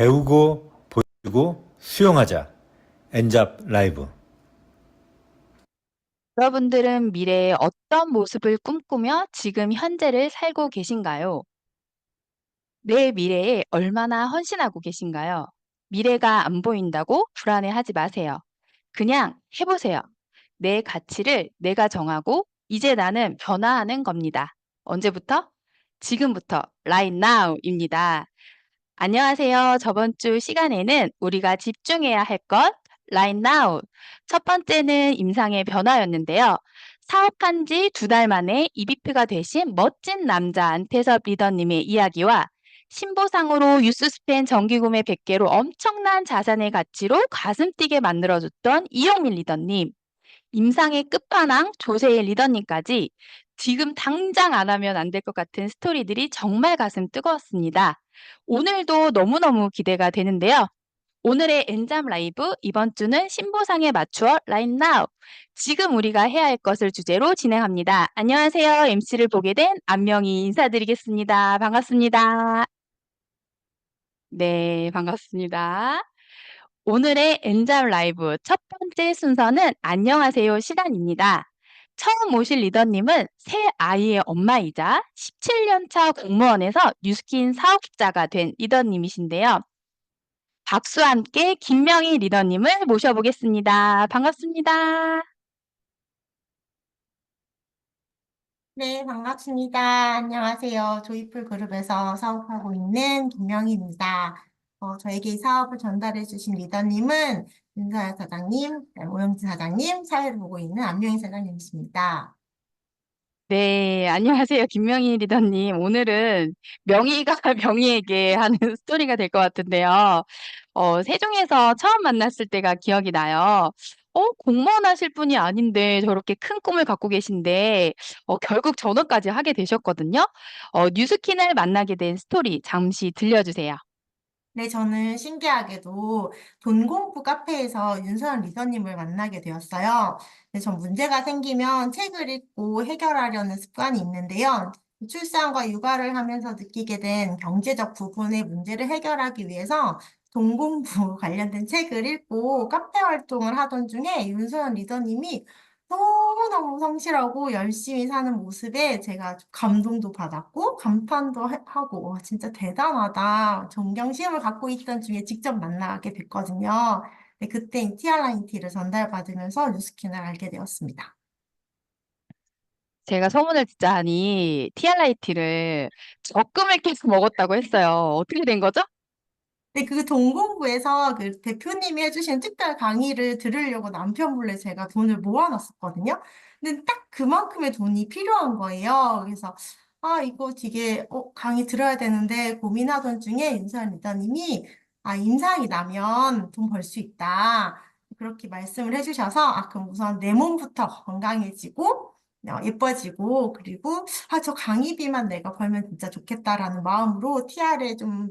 배우고 보고 수용하자. 엔잡 라이브. 여러분들은 미래에 어떤 모습을 꿈꾸며 지금 현재를 살고 계신가요? 내 미래에 얼마나 헌신하고 계신가요? 미래가 안 보인다고 불안해하지 마세요. 그냥 해보세요. 내 가치를 내가 정하고 이제 나는 변화하는 겁니다. 언제부터? 지금부터, right now입니다. 안녕하세요. 저번 주 시간에는 우리가 집중해야 할 것, right now. 첫 번째는 임상의 변화였는데요. 사업한 지 2달 만에 EVP가 되신 멋진 남자 안태섭 리더님의 이야기와 신보상으로 뉴스스팬 정기구매 100개로 엄청난 자산의 가치로 가슴 뛰게 만들어줬던 이용민 리더님, 임상의 끝판왕 조세일 리더님까지 지금 당장 안 하면 안 될 것 같은 스토리들이 정말 가슴 뜨거웠습니다. 오늘도 너무너무 기대가 되는데요. 오늘의 엔잠 라이브 이번 주는 신보상에 맞추어 right now. 지금 우리가 해야 할 것을 주제로 진행합니다. 안녕하세요. MC를 보게 된 안명희 인사드리겠습니다. 반갑습니다. 네, 반갑습니다. 오늘의 엔잡 라이브 첫 번째 순서는 안녕하세요 시간입니다. 처음 오실 리더님은 새 아이의 엄마이자 17년 차 공무원에서 뉴스킨 사업자가 된 리더님이신데요. 박수와 함께 김명희 리더님을 모셔보겠습니다. 반갑습니다. 네, 반갑습니다. 안녕하세요. 조이풀 그룹에서 사업하고 있는 김명희입니다. 저에게 이 사업을 전달해 주신 리더님은 윤서야 사장님, 오영진 사장님, 사회를 보고 있는 안명희 사장님이십니다. 네, 안녕하세요. 김명희 리더님. 오늘은 명희가 명희에게 하는 스토리가 될 것 같은데요. 세종에서 처음 만났을 때가 기억이 나요. 공무원 하실 분이 아닌데 저렇게 큰 꿈을 갖고 계신데, 결국 전업까지 하게 되셨거든요. 뉴스킨을 만나게 된 스토리 잠시 들려주세요. 네, 저는 신기하게도 돈 공부 카페에서 윤서연 리더님을 만나게 되었어요. 근데 전 문제가 생기면 책을 읽고 해결하려는 습관이 있는데요. 출산과 육아를 하면서 느끼게 된 경제적 부분의 문제를 해결하기 위해서 돈 공부 관련된 책을 읽고 카페 활동을 하던 중에 윤서연 리더님이 너무너무 성실하고 열심히 사는 모습에 제가 감동도 받았고, 감탄도 하고, 와, 진짜 대단하다. 존경심을 갖고 있던 중에 직접 만나게 됐거든요. 네, 그때 이 티알라인티를 전달받으면서 뉴스킨을 알게 되었습니다. 제가 소문을 듣자 하니 TRIT를 적금을 깨서 먹었다고 했어요. 어떻게 된 거죠? 네, 그 동공부에서 그 대표님이 해주신 특별 강의를 들으려고 남편 몰래 제가 돈을 모아놨었거든요. 근데 딱 그만큼의 돈이 필요한 거예요. 그래서, 아, 이거 되게, 강의 들어야 되는데 고민하던 중에 윤서연 리더님이, 아, 임상이 나면 돈 벌 수 있다. 그렇게 말씀을 해주셔서, 아, 그럼 우선 내 몸부터 건강해지고, 예뻐지고, 그리고, 아, 저 강의비만 내가 벌면 진짜 좋겠다라는 마음으로 TR에 좀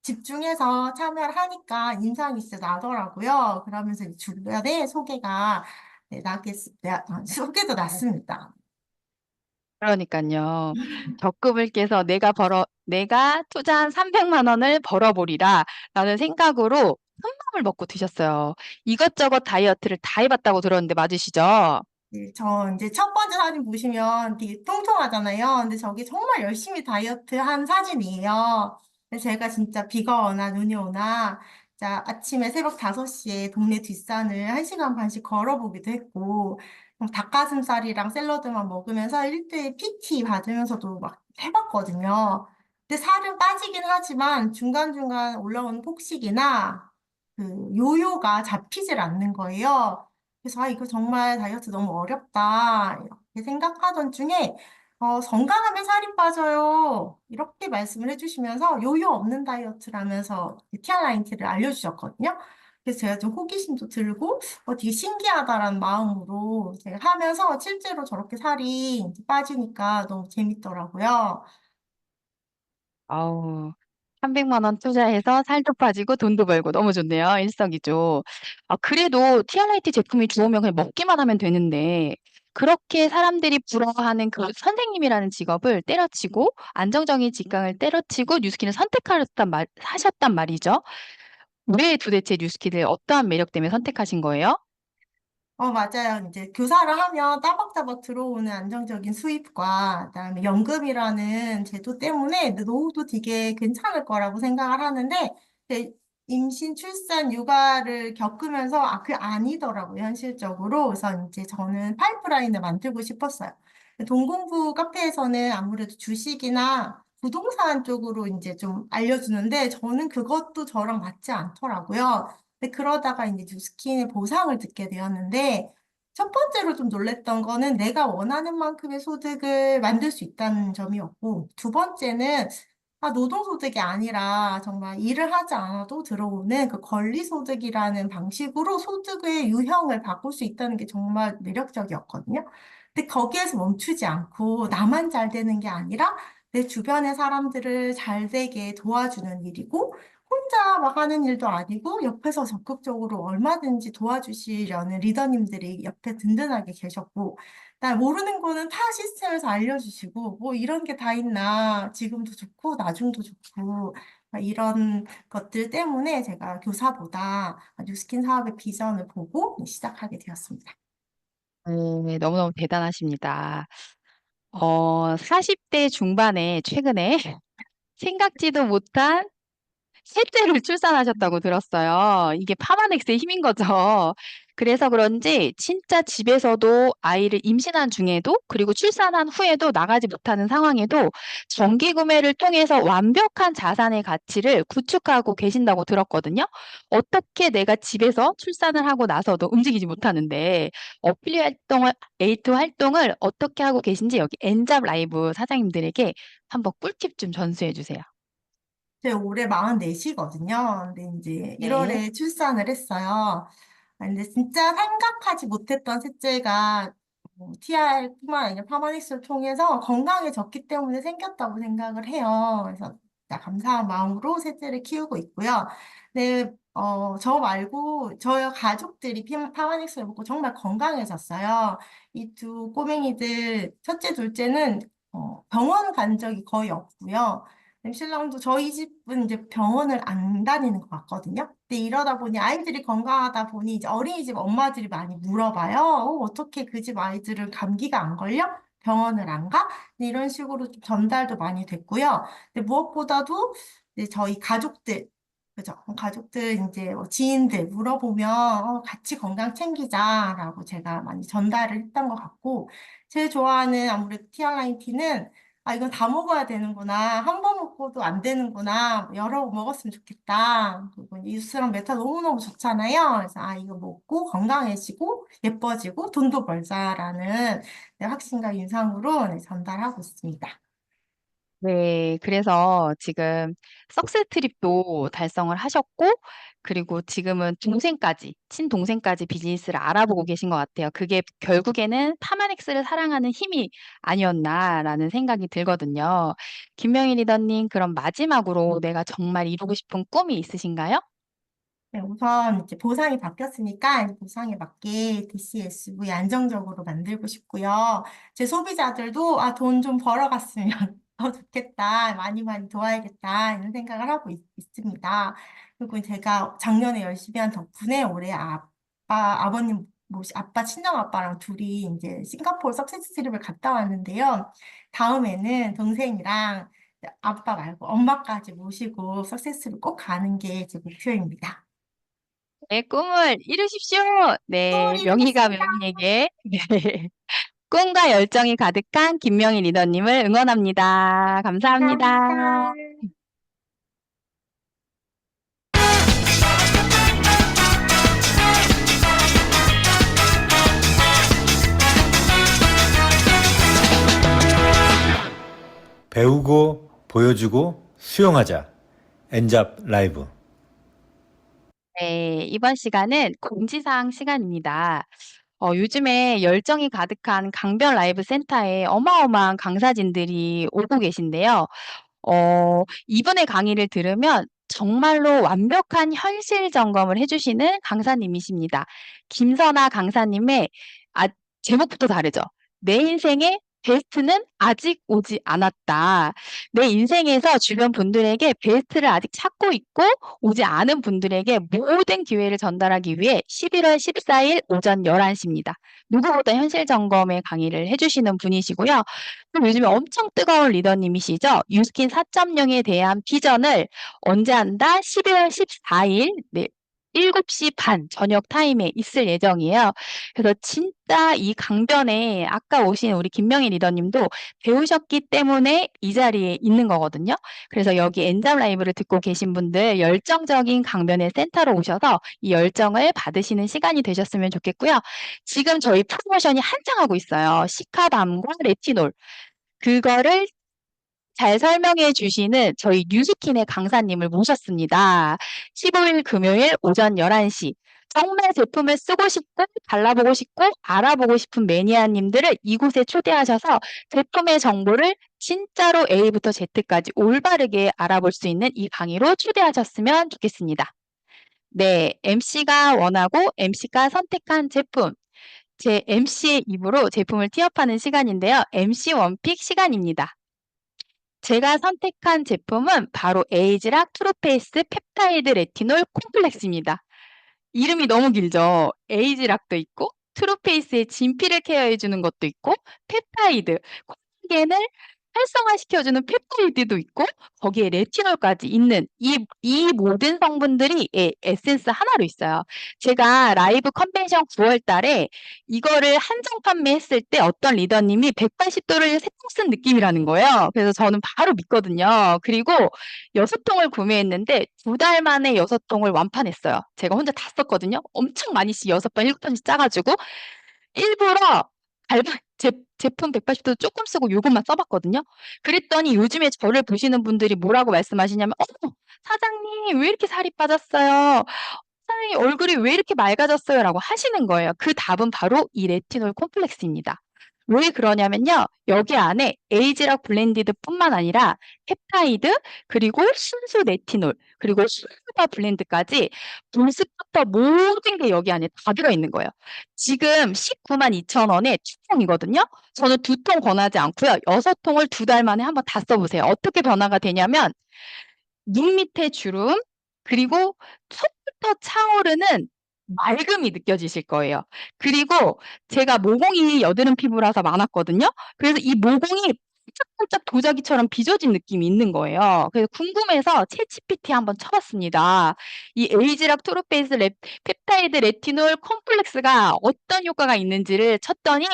집중해서 참여를 하니까 인상이 진짜 나더라고요. 그러면서 이 주변에 소개가 네, 소개도 났습니다. 그러니까요. 적금을 깨서 내가 투자한 300만 원을 벌어보리라 라는 생각으로 큰 맘을 먹고 드셨어요. 이것저것 다이어트를 다 해봤다고 들었는데 맞으시죠? 네, 저 이제 첫 번째 사진 보시면 되게 통통하잖아요. 근데 저게 정말 열심히 다이어트 한 사진이에요. 근데 제가 진짜 비가 오나 눈이 오나 자, 아침에 새벽 5시에 동네 뒷산을 1시간 반씩 걸어보기도 했고 닭가슴살이랑 샐러드만 먹으면서 1대1 PT 받으면서도 막 해봤거든요. 근데 살은 빠지긴 하지만 중간중간 올라오는 폭식이나 그 요요가 잡히질 않는 거예요. 그래서 아, 이거 정말 다이어트 너무 어렵다. 이렇게 생각하던 중에 건강하면 살이 빠져요. 이렇게 말씀을 해주시면서 요요 없는 다이어트라면서 티알라인티를 알려주셨거든요. 그래서 제가 좀 호기심도 들고 되게 신기하다라는 마음으로 제가 하면서 실제로 저렇게 살이 이제 빠지니까 너무 재밌더라고요. 아우, 300만 원 투자해서 살도 빠지고 돈도 벌고 너무 좋네요. 일석이조. 아, 그래도 TRIT 제품이 좋으면 그냥 먹기만 하면 되는데 그렇게 사람들이 부러워하는 그 선생님이라는 직업을 때려치고 안정적인 직장을 때려치고 뉴스킨을 하셨단 말이죠. 왜 도대체 뉴스킨을 어떠한 매력 때문에 선택하신 거예요? 맞아요. 이제 교사를 하면 따박따박 들어오는 안정적인 수입과 그다음에 연금이라는 제도 때문에 노후도 되게 괜찮을 거라고 생각을 하는데 이제 임신, 출산, 육아를 겪으면서 그게 아니더라고요, 현실적으로. 그래서 이제 저는 파이프라인을 만들고 싶었어요. 동공부 카페에서는 아무래도 주식이나 부동산 쪽으로 이제 좀 알려주는데 저는 그것도 저랑 맞지 않더라고요. 근데 그러다가 이제 뉴스킨의 보상을 듣게 되었는데, 첫 번째로 좀 놀랬던 거는 내가 원하는 만큼의 소득을 만들 수 있다는 점이었고, 두 번째는 노동소득이 아니라 정말 일을 하지 않아도 들어오는 그 권리소득이라는 방식으로 소득의 유형을 바꿀 수 있다는 게 정말 매력적이었거든요. 근데 거기에서 멈추지 않고 나만 잘 되는 게 아니라 내 주변의 사람들을 잘 되게 도와주는 일이고, 혼자 막 하는 일도 아니고 옆에서 적극적으로 얼마든지 도와주시려는 리더님들이 옆에 든든하게 계셨고, 나 모르는 거는 타 시스템에서 알려주시고, 뭐 이런 게 다 있나, 지금도 좋고, 나중도 좋고, 이런 것들 때문에 제가 교사보다 뉴스킨 사업의 비전을 보고 시작하게 되었습니다. 네, 너무너무 대단하십니다. 40대 중반에 최근에 생각지도 못한 셋째를 출산하셨다고 들었어요. 이게 파마넥스의 힘인 거죠. 그래서 그런지 진짜 집에서도 아이를 임신한 중에도 그리고 출산한 후에도 나가지 못하는 상황에도 정기 구매를 통해서 완벽한 자산의 가치를 구축하고 계신다고 들었거든요. 어떻게 내가 집에서 출산을 하고 나서도 움직이지 못하는데 에이트 활동을 어떻게 하고 계신지 여기 엔잡 라이브 사장님들에게 한번 꿀팁 좀 전수해 주세요. 제가 올해 44이거든요. 근데 이제 네. 1월에 출산을 했어요. 근데 진짜 생각하지 못했던 셋째가 TR뿐만 아니라 파마닉스를 통해서 건강해졌기 때문에 생겼다고 생각을 해요. 그래서 진짜 감사한 마음으로 셋째를 키우고 있고요. 근데 저 말고 저희 가족들이 파마닉스를 먹고 정말 건강해졌어요. 이 두 꼬맹이들 첫째, 둘째는 병원 간 적이 거의 없고요. 신랑도 저희 집은 이제 병원을 안 다니는 것 같거든요. 근데 이러다 보니 아이들이 건강하다 보니 이제 어린이집 엄마들이 많이 물어봐요. 어떻게 그 집 아이들은 감기가 안 걸려? 병원을 안 가? 이런 식으로 좀 전달도 많이 됐고요. 근데 무엇보다도 이제 저희 가족들, 그죠? 가족들 이제 지인들 물어보면 같이 건강 챙기자라고 제가 많이 전달을 했던 것 같고, 제일 좋아하는 아무래도 티알라인 티는 이건 다 먹어야 되는구나. 한 번 먹고도 안 되는구나. 여러 번 먹었으면 좋겠다. 그리고 이수랑 메타 너무너무 좋잖아요. 그래서 이거 먹고 건강해지고 예뻐지고 돈도 벌자라는 확신과 인상으로 전달하고 있습니다. 네, 그래서 지금 석스 트립도 달성을 하셨고, 그리고 지금은 친동생까지 비즈니스를 알아보고 계신 것 같아요. 그게 결국에는 파마넥스를 사랑하는 힘이 아니었나라는 생각이 들거든요. 김명희 리더님, 그럼 마지막으로 내가 정말 이루고 싶은 꿈이 있으신가요? 네, 우선 이제 보상이 바뀌었으니까 이제 보상에 맞게 DCSV 안정적으로 만들고 싶고요. 제 소비자들도 돈 좀 벌어갔으면 더 좋겠다. 많이 많이 도와야겠다. 이런 생각을 하고 있습니다. 그리고 제가 작년에 열심히 한 덕분에 올해 아버님 아빠 친정 아빠랑 둘이 이제 싱가포르 석세스 트립을 갔다 왔는데요. 다음에는 동생이랑 아빠 말고 엄마까지 모시고 석세스를 꼭 가는 게 제 목표입니다. 네, 꿈을 이루십시오. 네, 또 명희가 이루겠습니다. 명희에게 네. 꿈과 열정이 가득한 김명희 리더님을 응원합니다. 감사합니다. 감사합니다. 배우고 보여주고 수용하자. 엔잡 라이브. 네, 이번 시간은 공지사항 시간입니다. 요즘에 열정이 가득한 강변 라이브 센터에 어마어마한 강사진들이 오고 계신데요. 이분의 강의를 들으면 정말로 완벽한 현실 점검을 해주시는 강사님이십니다. 김선아 강사님의 제목부터 다르죠. 내 인생의 베스트는 아직 오지 않았다. 내 인생에서 주변 분들에게 베스트를 아직 찾고 있고 오지 않은 분들에게 모든 기회를 전달하기 위해 11월 14일 오전 11시입니다. 누구보다 현실 점검의 강의를 해주시는 분이시고요. 그리고 요즘에 엄청 뜨거운 리더님이시죠. 유스킨 4.0에 대한 비전을 언제 한다? 12월 14일 7시 반 저녁 타임에 있을 예정이에요. 그래서 진짜 이 강변에 아까 오신 우리 김명희 리더님도 배우셨기 때문에 이 자리에 있는 거거든요. 그래서 여기 엔잡 라이브를 듣고 계신 분들 열정적인 강변의 센터로 오셔서 이 열정을 받으시는 시간이 되셨으면 좋겠고요. 지금 저희 프로모션이 한창 하고 있어요. 시카밤과 레티놀. 그거를 잘 설명해 주시는 저희 뉴스킨의 강사님을 모셨습니다. 15일 금요일 오전 11시. 정말 제품을 쓰고 싶고 발라보고 싶고 알아보고 싶은 매니아님들을 이곳에 초대하셔서 제품의 정보를 진짜로 A부터 Z까지 올바르게 알아볼 수 있는 이 강의로 초대하셨으면 좋겠습니다. 네, MC가 원하고 MC가 선택한 제품. 제 MC의 입으로 제품을 티업하는 시간인데요. MC 원픽 시간입니다. 제가 선택한 제품은 바로 에이지락 트루페이스 펩타이드 레티놀 콤플렉스입니다. 이름이 너무 길죠? 에이지락도 있고 트루페이스의 진피를 케어해주는 것도 있고 펩타이드, 콜라겐을 활성화시켜주는 펩타이드도 있고 거기에 레티놀까지 있는 이 모든 성분들이 에센스 하나로 있어요. 제가 라이브 컨벤션 9월 달에 이거를 한정 판매했을 때 어떤 리더님이 180도를 세통 쓴 느낌이라는 거예요. 그래서 저는 바로 믿거든요. 그리고 6통을 구매했는데 2달 만에 6통을 완판했어요. 제가 혼자 다 썼거든요. 엄청 많이 6번 1톤씩 짜가지고 일부러 제품 180도 조금 쓰고 요것만 써봤거든요. 그랬더니 요즘에 저를 보시는 분들이 뭐라고 말씀하시냐면 어머 사장님 왜 이렇게 살이 빠졌어요? 사장님 얼굴이 왜 이렇게 맑아졌어요? 라고 하시는 거예요. 그 답은 바로 이 레티놀 콤플렉스입니다. 왜 그러냐면요. 여기 안에 에이지락 블렌디드뿐만 아니라 펩타이드 그리고 순수 레티놀 그리고 순수바 블렌드까지 불스부터 모든 게 여기 안에 다 들어있는 거예요. 지금 19만 2천 원에 2통이거든요. 저는 2통 권하지 않고요. 6통을 2달 만에 한번 다 써보세요. 어떻게 변화가 되냐면 눈 밑에 주름 그리고 속부터 차오르는 맑음이 느껴지실 거예요. 그리고 제가 모공이 여드름 피부라서 많았거든요. 그래서 이 모공이 반짝반짝 도자기처럼 빚어진 느낌이 있는 거예요. 그래서 궁금해서 챗GPT 한번 쳐봤습니다. 이 에이지락 투르페이스 펩타이드 레티놀 콤플렉스가 어떤 효과가 있는지를 쳤더니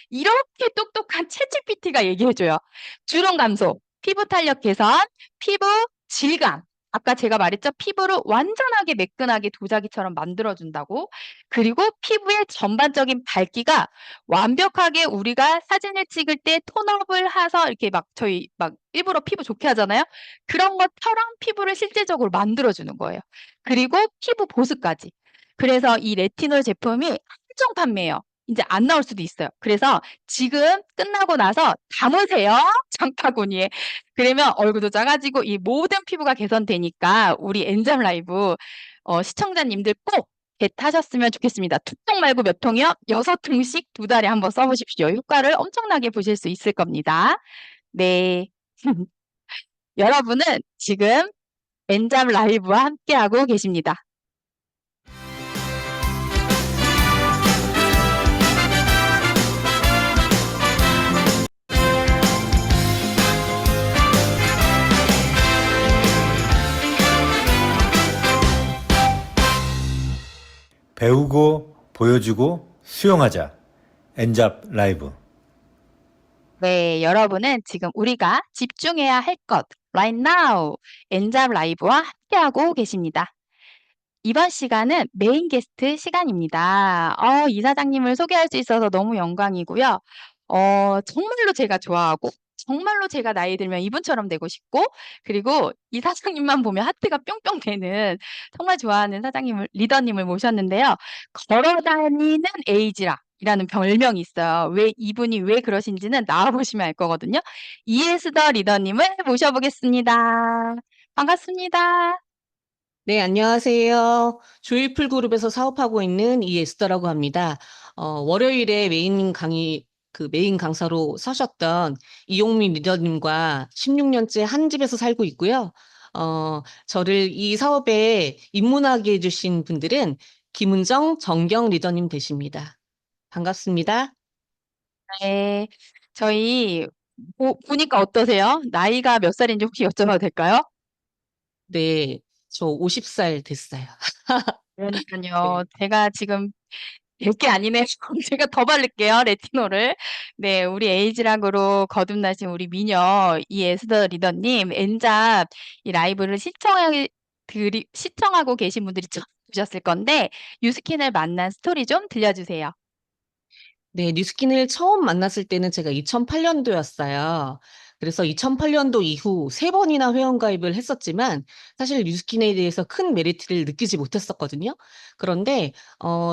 이렇게 똑똑한 챗GPT가 얘기해줘요. 주름 감소, 피부 탄력 개선, 피부 질감. 아까 제가 말했죠. 피부를 완전하게 매끈하게 도자기처럼 만들어준다고. 그리고 피부의 전반적인 밝기가 완벽하게 우리가 사진을 찍을 때 톤업을 해서 이렇게 막 저희 막 일부러 피부 좋게 하잖아요. 그런 것처럼 피부를 실제적으로 만들어주는 거예요. 그리고 피부 보습까지. 그래서 이 레티놀 제품이 한정 판매예요. 이제 안 나올 수도 있어요. 그래서 지금 끝나고 나서 담으세요. 장바구니에. 그러면 얼굴도 작아지고 이 모든 피부가 개선되니까 우리 엔잡 라이브 시청자님들 꼭 겟하셨으면 좋겠습니다. 2통 말고 몇 통이요? 6통씩 2달에 한번 써보십시오. 효과를 엄청나게 보실 수 있을 겁니다. 네. 여러분은 지금 엔잡 라이브와 함께하고 계십니다. 배우고 보여주고 수용하자. 엔잡 라이브. 네, 여러분은 지금 우리가 집중해야 할 것, right now, 엔잡 라이브와 함께하고 계십니다. 이번 시간은 메인 게스트 시간입니다. 이사장님을 소개할 수 있어서 너무 영광이고요. 정말로 제가 좋아하고, 정말로 제가 나이 들면 이분처럼 되고 싶고, 그리고 이 사장님만 보면 하트가 뿅뿅 되는 정말 좋아하는 리더님을 모셨는데요. 걸어다니는 에이지락이라는 별명이 있어요. 이분이 왜 그러신지는 나와보시면 알 거거든요. 이에스더 리더님을 모셔보겠습니다. 반갑습니다. 네, 안녕하세요. 조이풀 그룹에서 사업하고 있는 이에스더라고 합니다. 월요일에 메인 강사로 서셨던 이용민 리더님과 16년째 한 집에서 살고 있고요. 저를 이 사업에 입문하게 해주신 분들은 김은정, 정경 리더님 되십니다. 반갑습니다. 네. 저희 보니까 어떠세요? 나이가 몇 살인지 혹시 여쭤봐도 될까요? 네, 저 50살 됐어요. 그러니까요. 네. 제가 지금 100개 아니네요. 제가 더 바를게요, 레티놀을. 네, 우리 에이지락으로 거듭나신 우리 미녀 이 에스더 리더님, 엔잡 이 라이브를 시청하고 계신 분들이 처음 보셨을 건데, 유스킨을 만난 스토리 좀 들려주세요. 네, 뉴스킨을 처음 만났을 때는 제가 2008년도였어요. 그래서 2008년도 이후 3번이나 회원가입을 했었지만 사실 뉴스킨에 대해서 큰 메리트를 느끼지 못했었거든요. 그런데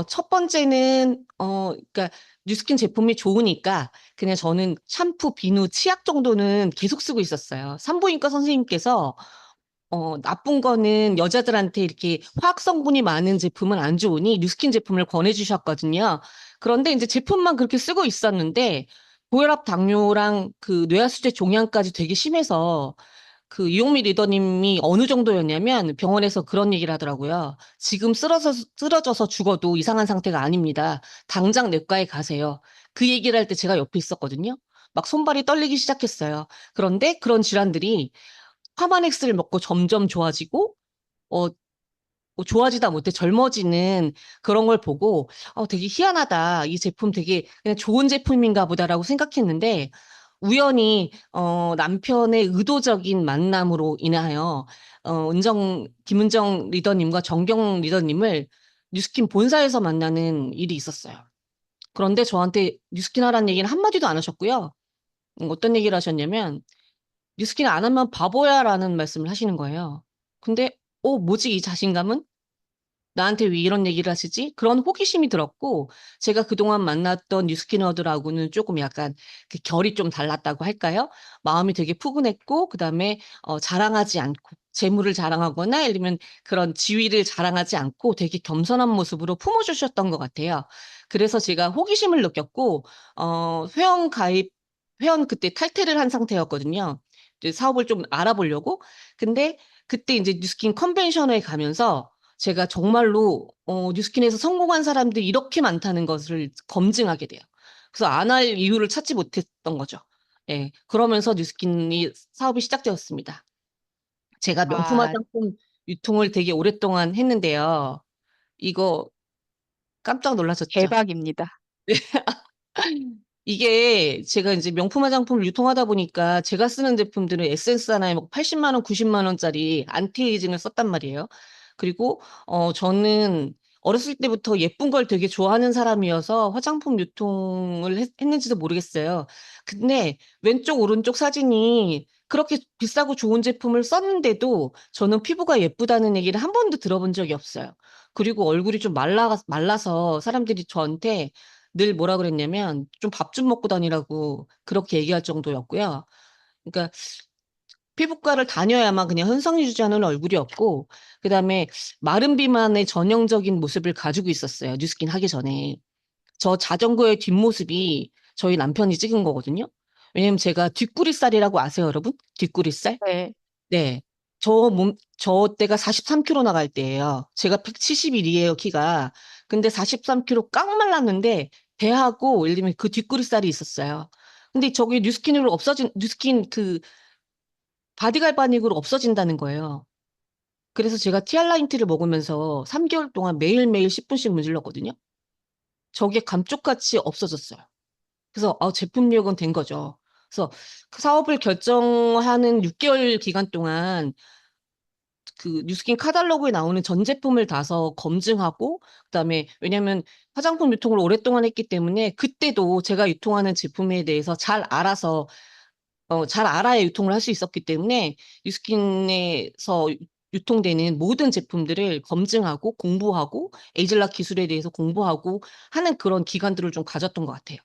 첫 번째는 그러니까 뉴스킨 제품이 좋으니까 그냥 저는 샴푸, 비누, 치약 정도는 계속 쓰고 있었어요. 산부인과 선생님께서 나쁜 거는 여자들한테 이렇게 화학 성분이 많은 제품은 안 좋으니 뉴스킨 제품을 권해주셨거든요. 그런데 이제 제품만 그렇게 쓰고 있었는데 고혈압, 당뇨랑 그 뇌하수체 종양까지 되게 심해서 그 이용미 리더님이 어느 정도였냐면 병원에서 그런 얘기를 하더라고요. 지금 쓰러져서 죽어도 이상한 상태가 아닙니다. 당장 내과에 가세요. 그 얘기를 할 때 제가 옆에 있었거든요. 막 손발이 떨리기 시작했어요. 그런데 그런 질환들이 파마넥스를 먹고 점점 좋아지고 어, 좋아지다 못해 젊어지는 그런 걸 보고 되게 희한하다. 이 제품 되게 그냥 좋은 제품인가 보다라고 생각했는데 우연히 남편의 의도적인 만남으로 인하여 김은정 리더님과 정경 리더님을 뉴스킨 본사에서 만나는 일이 있었어요. 그런데 저한테 뉴스킨 하라는 얘기는 한마디도 안 하셨고요. 어떤 얘기를 하셨냐면 뉴스킨 안 하면 바보야라는 말씀을 하시는 거예요. 근데 뭐지 이 자신감은? 나한테 왜 이런 얘기를 하시지? 그런 호기심이 들었고 제가 그동안 만났던 뉴스키너들하고는 조금 약간 그 결이 좀 달랐다고 할까요? 마음이 되게 푸근했고 그다음에 자랑하지 않고 재물을 자랑하거나 아니면 그런 지위를 자랑하지 않고 되게 겸손한 모습으로 품어주셨던 것 같아요. 그래서 제가 호기심을 느꼈고 회원 그때 탈퇴를 한 상태였거든요. 이제 사업을 좀 알아보려고. 근데 그때 이제 뉴스킨 컨벤션에 가면서 제가 정말로 뉴스킨에서 성공한 사람들이 이렇게 많다는 것을 검증하게 돼요. 그래서 안 할 이유를 찾지 못했던 거죠. 예, 그러면서 뉴스킨이 사업이 시작되었습니다. 제가 명품 와, 화장품 유통을 되게 오랫동안 했는데요. 이거 깜짝 놀라셨죠? 대박입니다. 이게 제가 이제 명품 화장품을 유통하다 보니까 제가 쓰는 제품들은 에센스 하나에 뭐 80만 원, 90만 원짜리 안티에이징을 썼단 말이에요. 그리고 저는 어렸을 때부터 예쁜 걸 되게 좋아하는 사람이어서 화장품 유통을 했는지도 모르겠어요. 근데 왼쪽 오른쪽 사진이 그렇게 비싸고 좋은 제품을 썼는데도 저는 피부가 예쁘다는 얘기를 한 번도 들어본 적이 없어요. 그리고 얼굴이 좀 말라서 사람들이 저한테 늘 뭐라 그랬냐면 좀 밥 좀 먹고 다니라고 그렇게 얘기할 정도였고요. 그러니까 피부과를 다녀야만 그냥 흔성 유지하는 얼굴이었고 그다음에 마른 비만의 전형적인 모습을 가지고 있었어요. 뉴스킨 하기 전에. 저 자전거의 뒷모습이 저희 남편이 찍은 거거든요. 왜냐면 제가 뒷구리살이라고 아세요, 여러분? 뒷구리살? 네. 네. 저 때가 43kg 나갈 때예요. 제가 171이에요, 키가. 근데 43kg 깡 말랐는데 배하고 예를 들면 그 뒷구리살이 있었어요. 근데 저게 뉴스킨 그 바디갈바닉으로 없어진다는 거예요. 그래서 제가 티알라인티를 먹으면서 3개월 동안 매일매일 10분씩 문질렀거든요. 저게 감쪽같이 없어졌어요. 그래서 제품력은 된 거죠. 그래서 그 사업을 결정하는 6개월 기간 동안 그 뉴스킨 카탈로그에 나오는 전 제품을 다서 검증하고 그다음에 왜냐면 화장품 유통을 오랫동안 했기 때문에 그때도 제가 유통하는 제품에 대해서 잘 알아야 유통을 할 수 있었기 때문에 뉴스킨에서 유통되는 모든 제품들을 검증하고 공부하고 에이즐락 기술에 대해서 공부하고 하는 그런 기간들을 좀 가졌던 것 같아요.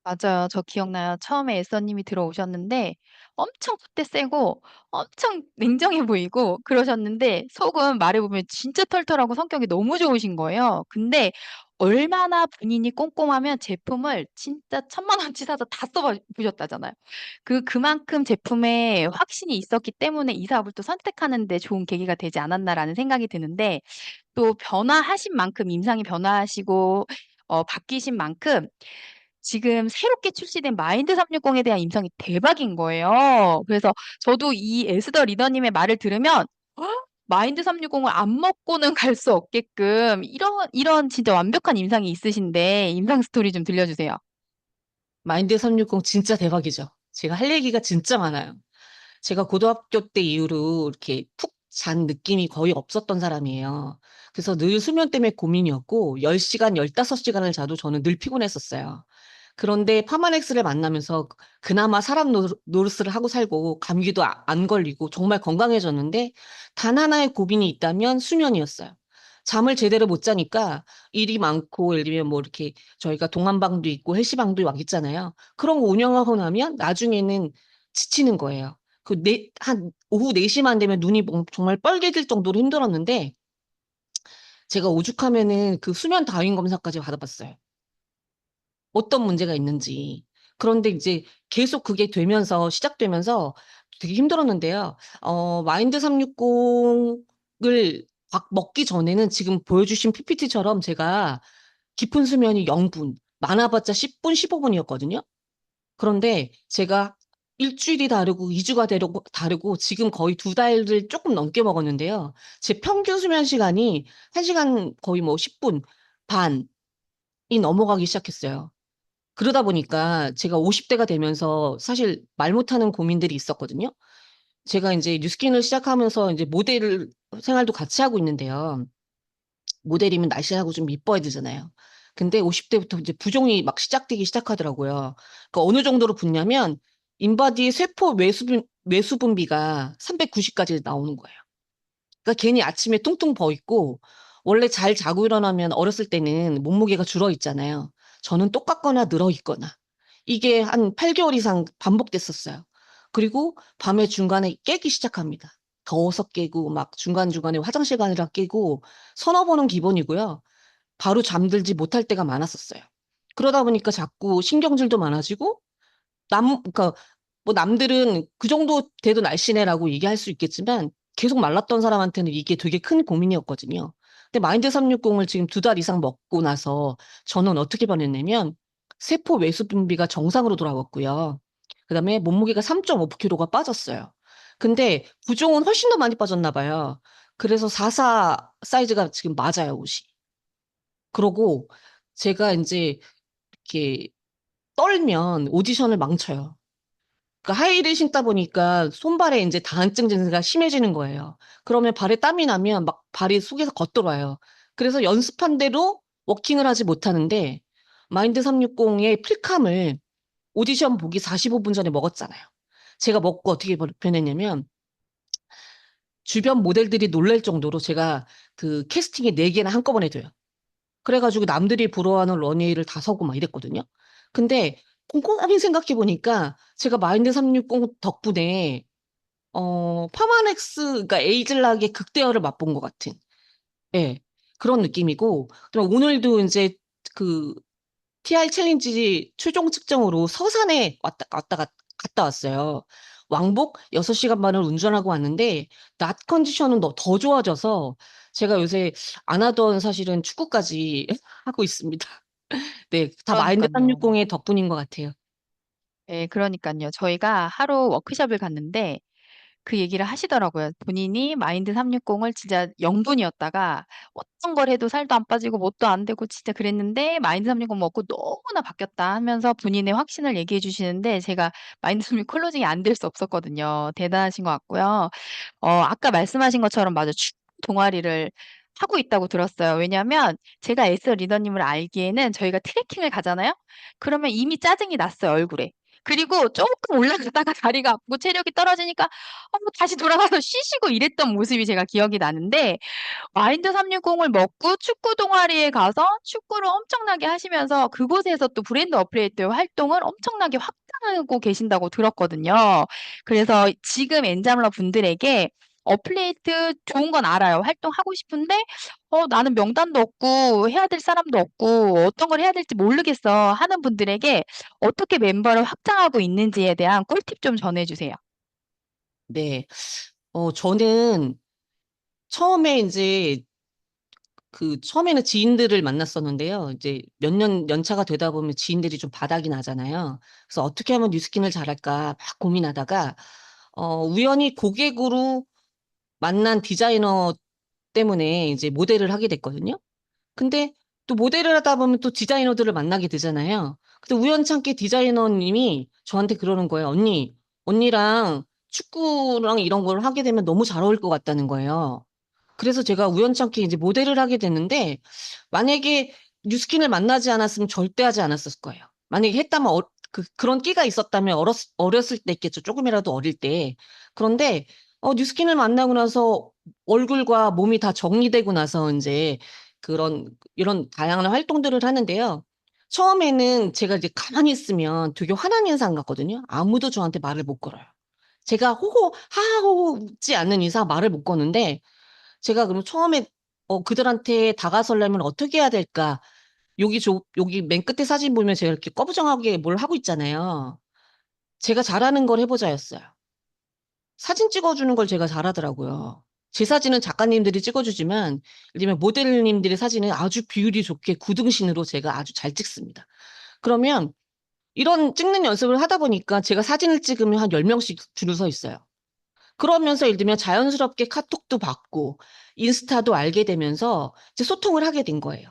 맞아요. 저 기억나요. 처음에 에서님이 들어오셨는데 엄청 콧대 세고 엄청 냉정해 보이고 그러셨는데 속은 말해보면 진짜 털털하고 성격이 너무 좋으신 거예요. 근데 얼마나 본인이 꼼꼼하면 제품을 진짜 1,000만 원치 사서 다 써보셨다잖아요. 그만큼 제품에 확신이 있었기 때문에 이 사업을 또 선택하는 데 좋은 계기가 되지 않았나라는 생각이 드는데, 또 변화하신 만큼, 임상이 변화하시고 바뀌신 만큼 지금 새롭게 출시된 마인드 360에 대한 임상이 대박인 거예요. 그래서 저도 이 에스더 리더님의 말을 들으면 마인드 360을 안 먹고는 갈 수 없게끔 이런 진짜 완벽한 임상이 있으신데 임상 스토리 좀 들려주세요. 마인드 360 진짜 대박이죠. 제가 할 얘기가 진짜 많아요. 제가 고등학교 때 이후로 이렇게 푹 잔 느낌이 거의 없었던 사람이에요. 그래서 늘 수면 때문에 고민이었고 10시간, 15시간을 자도 저는 늘 피곤했었어요. 그런데 파마넥스를 만나면서 그나마 사람 노릇을 하고 살고 감기도 안 걸리고 정말 건강해졌는데 단 하나의 고민이 있다면 수면이었어요. 잠을 제대로 못 자니까 일이 많고 예를 들면 뭐 이렇게 저희가 동안방도 있고 헬스방도 막 있잖아요. 그런 거 운영하고 나면 나중에는 지치는 거예요. 한 오후 4시만 되면 눈이 정말 빨개질 정도로 힘들었는데 제가 오죽하면은 그 수면 다윈 검사까지 받아봤어요. 어떤 문제가 있는지. 그런데 이제 계속 그게 시작되면서 되게 힘들었는데요. 마인드 360을 먹기 전에는 지금 보여주신 PPT처럼 제가 깊은 수면이 0분, 많아봤자 10분, 15분이었거든요. 그런데 제가 일주일이 다르고 2주가 다르고 지금 거의 2달을 조금 넘게 먹었는데요. 제 평균 수면 시간이 1시간 거의 뭐 10분 반이 넘어가기 시작했어요. 그러다 보니까 제가 50대가 되면서 사실 말 못하는 고민들이 있었거든요. 제가 이제 뉴스킨을 시작하면서 이제 모델 생활도 같이 하고 있는데요. 모델이면 날씬하고 좀 이뻐야 되잖아요. 근데 50대부터 이제 부종이 막 시작되기 시작하더라고요. 그러니까 어느 정도로 붓냐면 인바디 세포 외수분비가 390까지 나오는 거예요. 그러니까 괜히 아침에 뚱뚱 버 있고 원래 잘 자고 일어나면 어렸을 때는 몸무게가 줄어 있잖아요. 저는 똑같거나 늘어 있거나 이게 한 8개월 이상 반복됐었어요. 그리고 밤에 중간에 깨기 시작합니다. 더워서 깨고 막 중간중간에 화장실 가느라 깨고 서너 번은 기본이고요. 바로 잠들지 못할 때가 많았었어요. 그러다 보니까 자꾸 신경질도 많아지고 그러니까 뭐 남들은 그 정도 돼도 날씬해라고 얘기할 수 있겠지만 계속 말랐던 사람한테는 이게 되게 큰 고민이었거든요. 근데 마인드 360을 지금 2달 이상 먹고 나서 저는 어떻게 변했냐면 세포 외수 분비가 정상으로 돌아왔고요. 그다음에 몸무게가 3.5kg가 빠졌어요. 근데 부종은 훨씬 더 많이 빠졌나 봐요. 그래서 44 사이즈가 지금 맞아요, 옷이. 그러고 제가 이제 이렇게 떨면 오디션을 망쳐요. 그러니까 하이힐을 신다 보니까 손발에 이제 다한증 증세가 심해지는 거예요. 그러면 발에 땀이 나면 막 발이 속에서 겉돌아요. 그래서 연습한 대로 워킹을 하지 못하는데 마인드 360의 필캄을 오디션 보기 45분 전에 먹었잖아요. 제가 먹고 어떻게 변했냐면 주변 모델들이 놀랄 정도로 제가 그 캐스팅에 4개나 한꺼번에 돼요. 그래가지고 남들이 부러워하는 런웨이를 다 서고 막 이랬거든요. 근데 꼼꼼하게 생각해 보니까 제가 마인드 360 덕분에 파마넥스, 그러니까 에이즐락의 극대화를 맛본 것 같은, 예, 그런 느낌이고, 그럼 오늘도 이제 그 TR 챌린지 최종 측정으로 서산에 갔다 왔어요. 왕복 6시간 반을 운전하고 왔는데, 낮 컨디션은 더 좋아져서, 제가 요새 안 하던 사실은 축구까지 하고 있습니다. 네, 다 마인드 그러니까요. 360의 덕분인 것 같아요. 네, 그러니까요. 저희가 하루 워크숍을 갔는데 그 얘기를 하시더라고요. 본인이 마인드 360을 진짜 0분이었다가 어떤 걸 해도 살도 안 빠지고 뭣도 안 되고 진짜 그랬는데 마인드 360 먹고 너무나 바뀌었다 하면서 본인의 확신을 얘기해 주시는데 제가 마인드 360 클로징이 안 될 수 없었거든요. 대단하신 것 같고요. 아까 말씀하신 것처럼 맞아. 축구 동아리를 하고 있다고 들었어요. 왜냐면 제가 에스 리더님을 알기에는 저희가 트레킹을 가잖아요. 그러면 이미 짜증이 났어요, 얼굴에. 그리고 조금 올라가다가 다리가 아프고 체력이 떨어지니까 다시 돌아가서 쉬시고 이랬던 모습이 제가 기억이 나는데 마인드 360을 먹고 축구 동아리에 가서 축구를 엄청나게 하시면서 그곳에서 또 브랜드 어플레이트 활동을 엄청나게 확장하고 계신다고 들었거든요. 그래서 지금 엔잡러 분들에게 어플리에이트 좋은 건 알아요. 활동하고 싶은데 나는 명단도 없고 해야 될 사람도 없고 어떤 걸 해야 될지 모르겠어 하는 분들에게 어떻게 멤버를 확장하고 있는지에 대한 꿀팁 좀 전해주세요. 네. 저는 처음에 이제 처음에는 지인들을 만났었는데요. 이제 연차가 되다 보면 지인들이 좀 바닥이 나잖아요. 그래서 어떻게 하면 뉴스킨을 잘할까 막 고민하다가, 우연히 고객으로 만난 디자이너 때문에 이제 모델을 하게 됐거든요. 근데 또 모델을 하다 보면 또 디자이너들을 만나게 되잖아요. 근데 우연찮게 디자이너님이 저한테 그러는 거예요. 언니랑 축구랑 이런 걸 하게 되면 너무 잘 어울릴 것 같다는 거예요. 그래서 제가 우연찮게 이제 모델을 하게 됐는데, 만약에 뉴스킨을 만나지 않았으면 절대 하지 않았을 거예요. 만약에 했다면 그런 끼가 있었다면 어렸을 때 있겠죠. 조금이라도 어릴 때. 그런데 뉴스킨을 만나고 나서 얼굴과 몸이 다 정리되고 나서 이제 이런 다양한 활동들을 하는데요. 처음에는 제가 이제 가만히 있으면 되게 화난 인상 같거든요. 아무도 저한테 말을 못 걸어요. 제가 하하호호 웃지 않는 이상 말을 못 거는데, 제가 그럼 처음에 그들한테 다가서려면 어떻게 해야 될까? 여기 맨 끝에 사진 보면 제가 이렇게 꺼부정하게 뭘 하고 있잖아요. 제가 잘하는 걸 해보자였어요. 사진 찍어주는 걸 제가 잘하더라고요. 제 사진은 작가님들이 찍어주지만, 예를 들면 모델님들의 사진은 아주 비율이 좋게 구등신으로 제가 아주 잘 찍습니다. 그러면 이런 찍는 연습을 하다 보니까 제가 사진을 찍으면 한 10명씩 줄을 서 있어요. 그러면서 예를 들면 자연스럽게 카톡도 받고 인스타도 알게 되면서 이제 소통을 하게 된 거예요.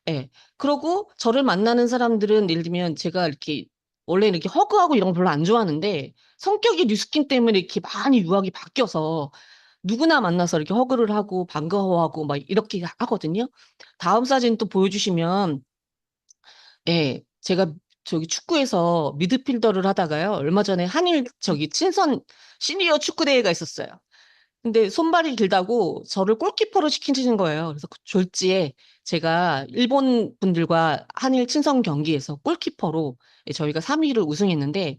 예. 그러고 저를 만나는 사람들은 예를 들면 제가 이렇게 원래 이렇게 허그하고 이런 거 별로 안 좋아하는데, 성격이 뉴스킨 때문에 이렇게 많이 유학이 바뀌어서 누구나 만나서 이렇게 허그를 하고 반가워하고 막 이렇게 하거든요. 다음 사진 또 보여주시면, 예, 제가 저기 축구에서 미드필더를 하다가요. 얼마 전에 한일 저기 친선 시니어 축구 대회가 있었어요. 근데 손발이 길다고 저를 골키퍼로 시키는 거예요. 그래서 그 졸지에 제가 일본 분들과 한일 친선 경기에서 골키퍼로, 저희가 3위를 우승했는데,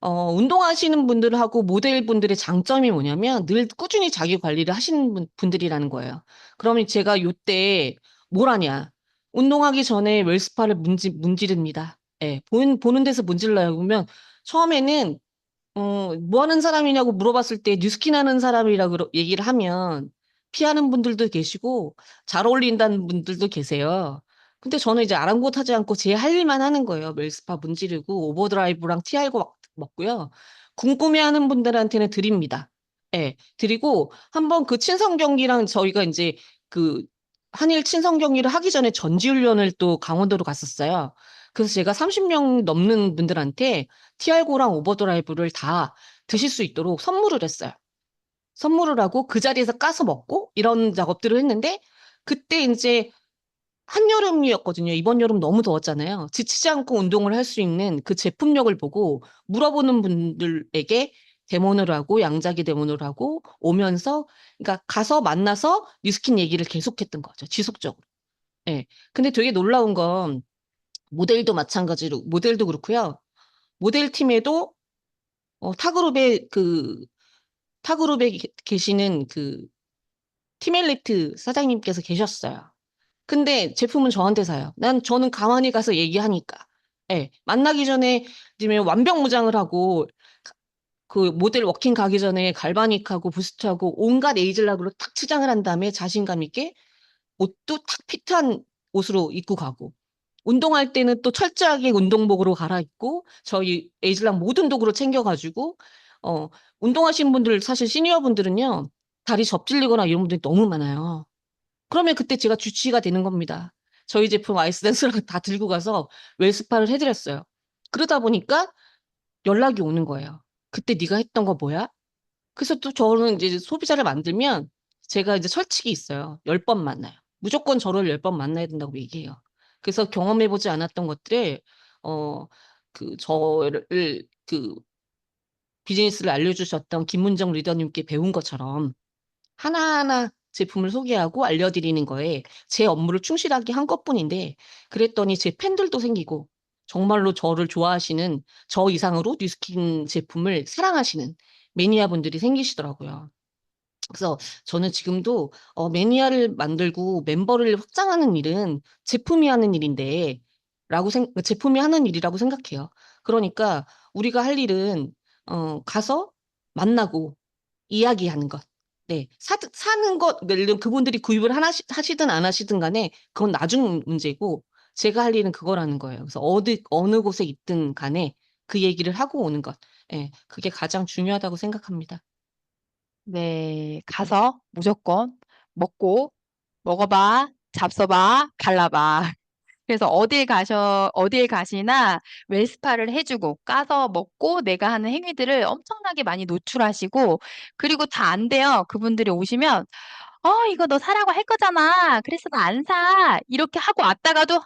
운동하시는 분들하고 모델분들의 장점이 뭐냐면 늘 꾸준히 자기 관리를 하시는 분들이라는 거예요. 그러면 제가 요때 뭘 하냐? 운동하기 전에 웰스파를 문지릅니다. 예, 보는 데서 문질러요. 그러면 처음에는 뭐 하는 사람이냐고 물어봤을 때 뉴스킨 하는 사람이라고 얘기를 하면 피하는 분들도 계시고 잘 어울린다는 분들도 계세요. 근데 저는 이제 아랑곳하지 않고 제 할 일만 하는 거예요. 멜스파 문지르고 오버드라이브랑 티알고 막 먹고요. 궁금해하는 분들한테는 드립니다. 예, 드리고 한번 그 친선 경기랑 저희가 이제 그 한일 친선 경기를 하기 전에 전지훈련을 또 강원도로 갔었어요. 그래서 제가 30명 넘는 분들한테 티알고랑 오버드라이브를 다 드실 수 있도록 선물을 했어요. 선물을 하고 그 자리에서 까서 먹고 이런 작업들을 했는데, 그때 이제 한여름이었거든요. 이번 여름 너무 더웠잖아요. 지치지 않고 운동을 할 수 있는 그 제품력을 보고 물어보는 분들에게 데모를 하고 양자기 데모를 하고 오면서, 그러니까 가서 만나서 뉴스킨 얘기를 계속했던 거죠. 지속적으로. 예. 근데 되게 놀라운 건 모델도 마찬가지로 모델도 그렇고요. 모델 팀에도 타그룹에 계시는 그 티멜리트 사장님께서 계셨어요. 근데 제품은 저한테 사요. 저는 가만히 가서 얘기하니까. 예. 만나기 전에 이면 완벽무장을 하고 그 모델 워킹 가기 전에 갈바닉하고 부스트하고 온갖 에이즐락으로 탁 치장을 한 다음에 자신감 있게 옷도 탁 피트한 옷으로 입고 가고, 운동할 때는 또 철저하게 운동복으로 갈아입고 저희 에이즐락 모든 도구를 챙겨가지고, 어, 운동하시는 분들 사실 시니어 분들은요 다리 접질리거나 이런 분들이 너무 많아요. 그러면 그때 제가 주치의가 되는 겁니다. 저희 제품 아이스댄스랑 다 들고 가서 웰스파를 해드렸어요. 그러다 보니까 연락이 오는 거예요. 그때 네가 했던 거 뭐야? 그래서 또 저는 이제 소비자를 만들면 제가 이제 철칙이 있어요. 10번 만나요. 무조건 저를 10번 만나야 된다고 얘기해요. 그래서 경험해보지 않았던 것들을, 저를, 그, 비즈니스를 알려주셨던 김문정 리더님께 배운 것처럼 하나하나 제품을 소개하고 알려드리는 거에 제 업무를 충실하게 한 것뿐인데, 그랬더니 제 팬들도 생기고 정말로 저를 좋아하시는, 저 이상으로 뉴스킨 제품을 사랑하시는 매니아분들이 생기시더라고요. 그래서 저는 지금도 매니아를 만들고 멤버를 확장하는 일은 제품이 하는 일인데, 제품이 하는 일이라고 생각해요. 그러니까 우리가 할 일은 가서 만나고 이야기하는 것. 네, 사는 것, 예를 들면 그분들이 구입을 하시든 안 하시든 간에 그건 나중 문제고, 제가 할 일은 그거라는 거예요. 그래서 어느 곳에 있든 간에 그 얘기를 하고 오는 것. 예, 그게 가장 중요하다고 생각합니다. 네, 가서 무조건 먹고, 먹어봐, 잡숴봐, 발라봐. 그래서 어딜 가시나 웰스파를 해주고, 까서 먹고, 내가 하는 행위들을 엄청나게 많이 노출하시고, 그리고 다 안 돼요. 그분들이 오시면, 이거 너 사라고 할 거잖아. 그래서 나 안 사. 이렇게 하고 왔다가도,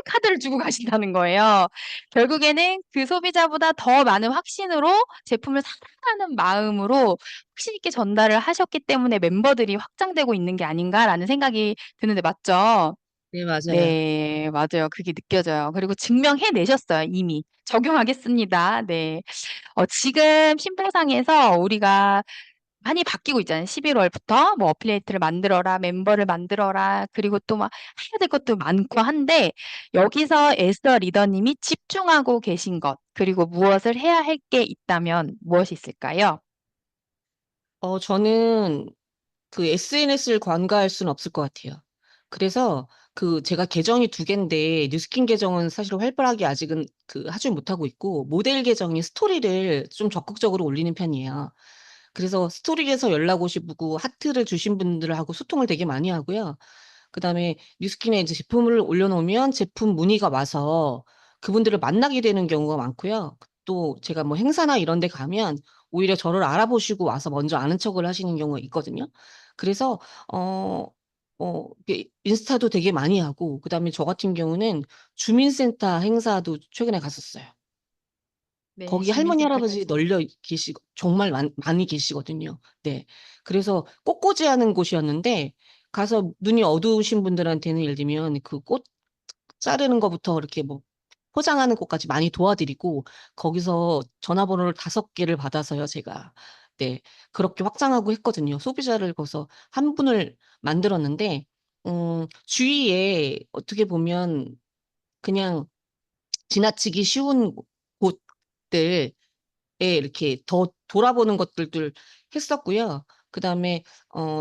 카드를 주고 가신다는 거예요. 결국에는 그 소비자보다 더 많은 확신으로 제품을 사랑하는 마음으로 확신 있게 전달을 하셨기 때문에 멤버들이 확장되고 있는 게 아닌가라는 생각이 드는데 맞죠? 네, 맞아요. 네, 맞아요. 그게 느껴져요. 그리고 증명해 내셨어요, 이미. 적용하겠습니다. 네. 지금 신보상에서 우리가 많이 바뀌고 있잖아요. 11월부터 뭐 어플리에이트를 만들어라, 멤버를 만들어라, 그리고 또 막 해야 될 것도 많고 한데, 여기서 에스더 리더님이 집중하고 계신 것, 그리고 무엇을 해야 할 게 있다면 무엇이 있을까요? 저는 그 SNS를 관가할 수는 없을 것 같아요. 그래서 제가 계정이 두 개인데 뉴스킨 계정은 사실 활발하게 아직은 하지 못하고 있고, 모델 계정이 스토리를 좀 적극적으로 올리는 편이에요. 그래서 스토리에서 연락 오시고 하트를 주신 분들하고 소통을 되게 많이 하고요. 그다음에 뉴스킨에 이제 제품을 올려놓으면 제품 문의가 와서 그분들을 만나게 되는 경우가 많고요. 또 제가 뭐 행사나 이런 데 가면 오히려 저를 알아보시고 와서 먼저 아는 척을 하시는 경우가 있거든요. 그래서 어 이게 인스타도 되게 많이 하고, 그다음에 저 같은 경우는 주민센터 행사도 최근에 갔었어요. 네, 거기 할머니, 주민센터까지. 할아버지 널려 계시고 정말 많이 계시거든요. 네. 그래서 꽃꽂이하는 곳이었는데, 가서 눈이 어두우신 분들한테는 예를 들면 그 꽃 자르는 거부터 이렇게 뭐 포장하는 것까지 많이 도와드리고, 거기서 전화번호를 5개를 받아서요, 제가. 네. 그렇게 확장하고 했거든요. 소비자를 거기서 한 분을 만들었는데, 주위에 어떻게 보면 그냥 지나치기 쉬운 곳들 이렇게 더 돌아보는 것들을 했었고요. 그다음에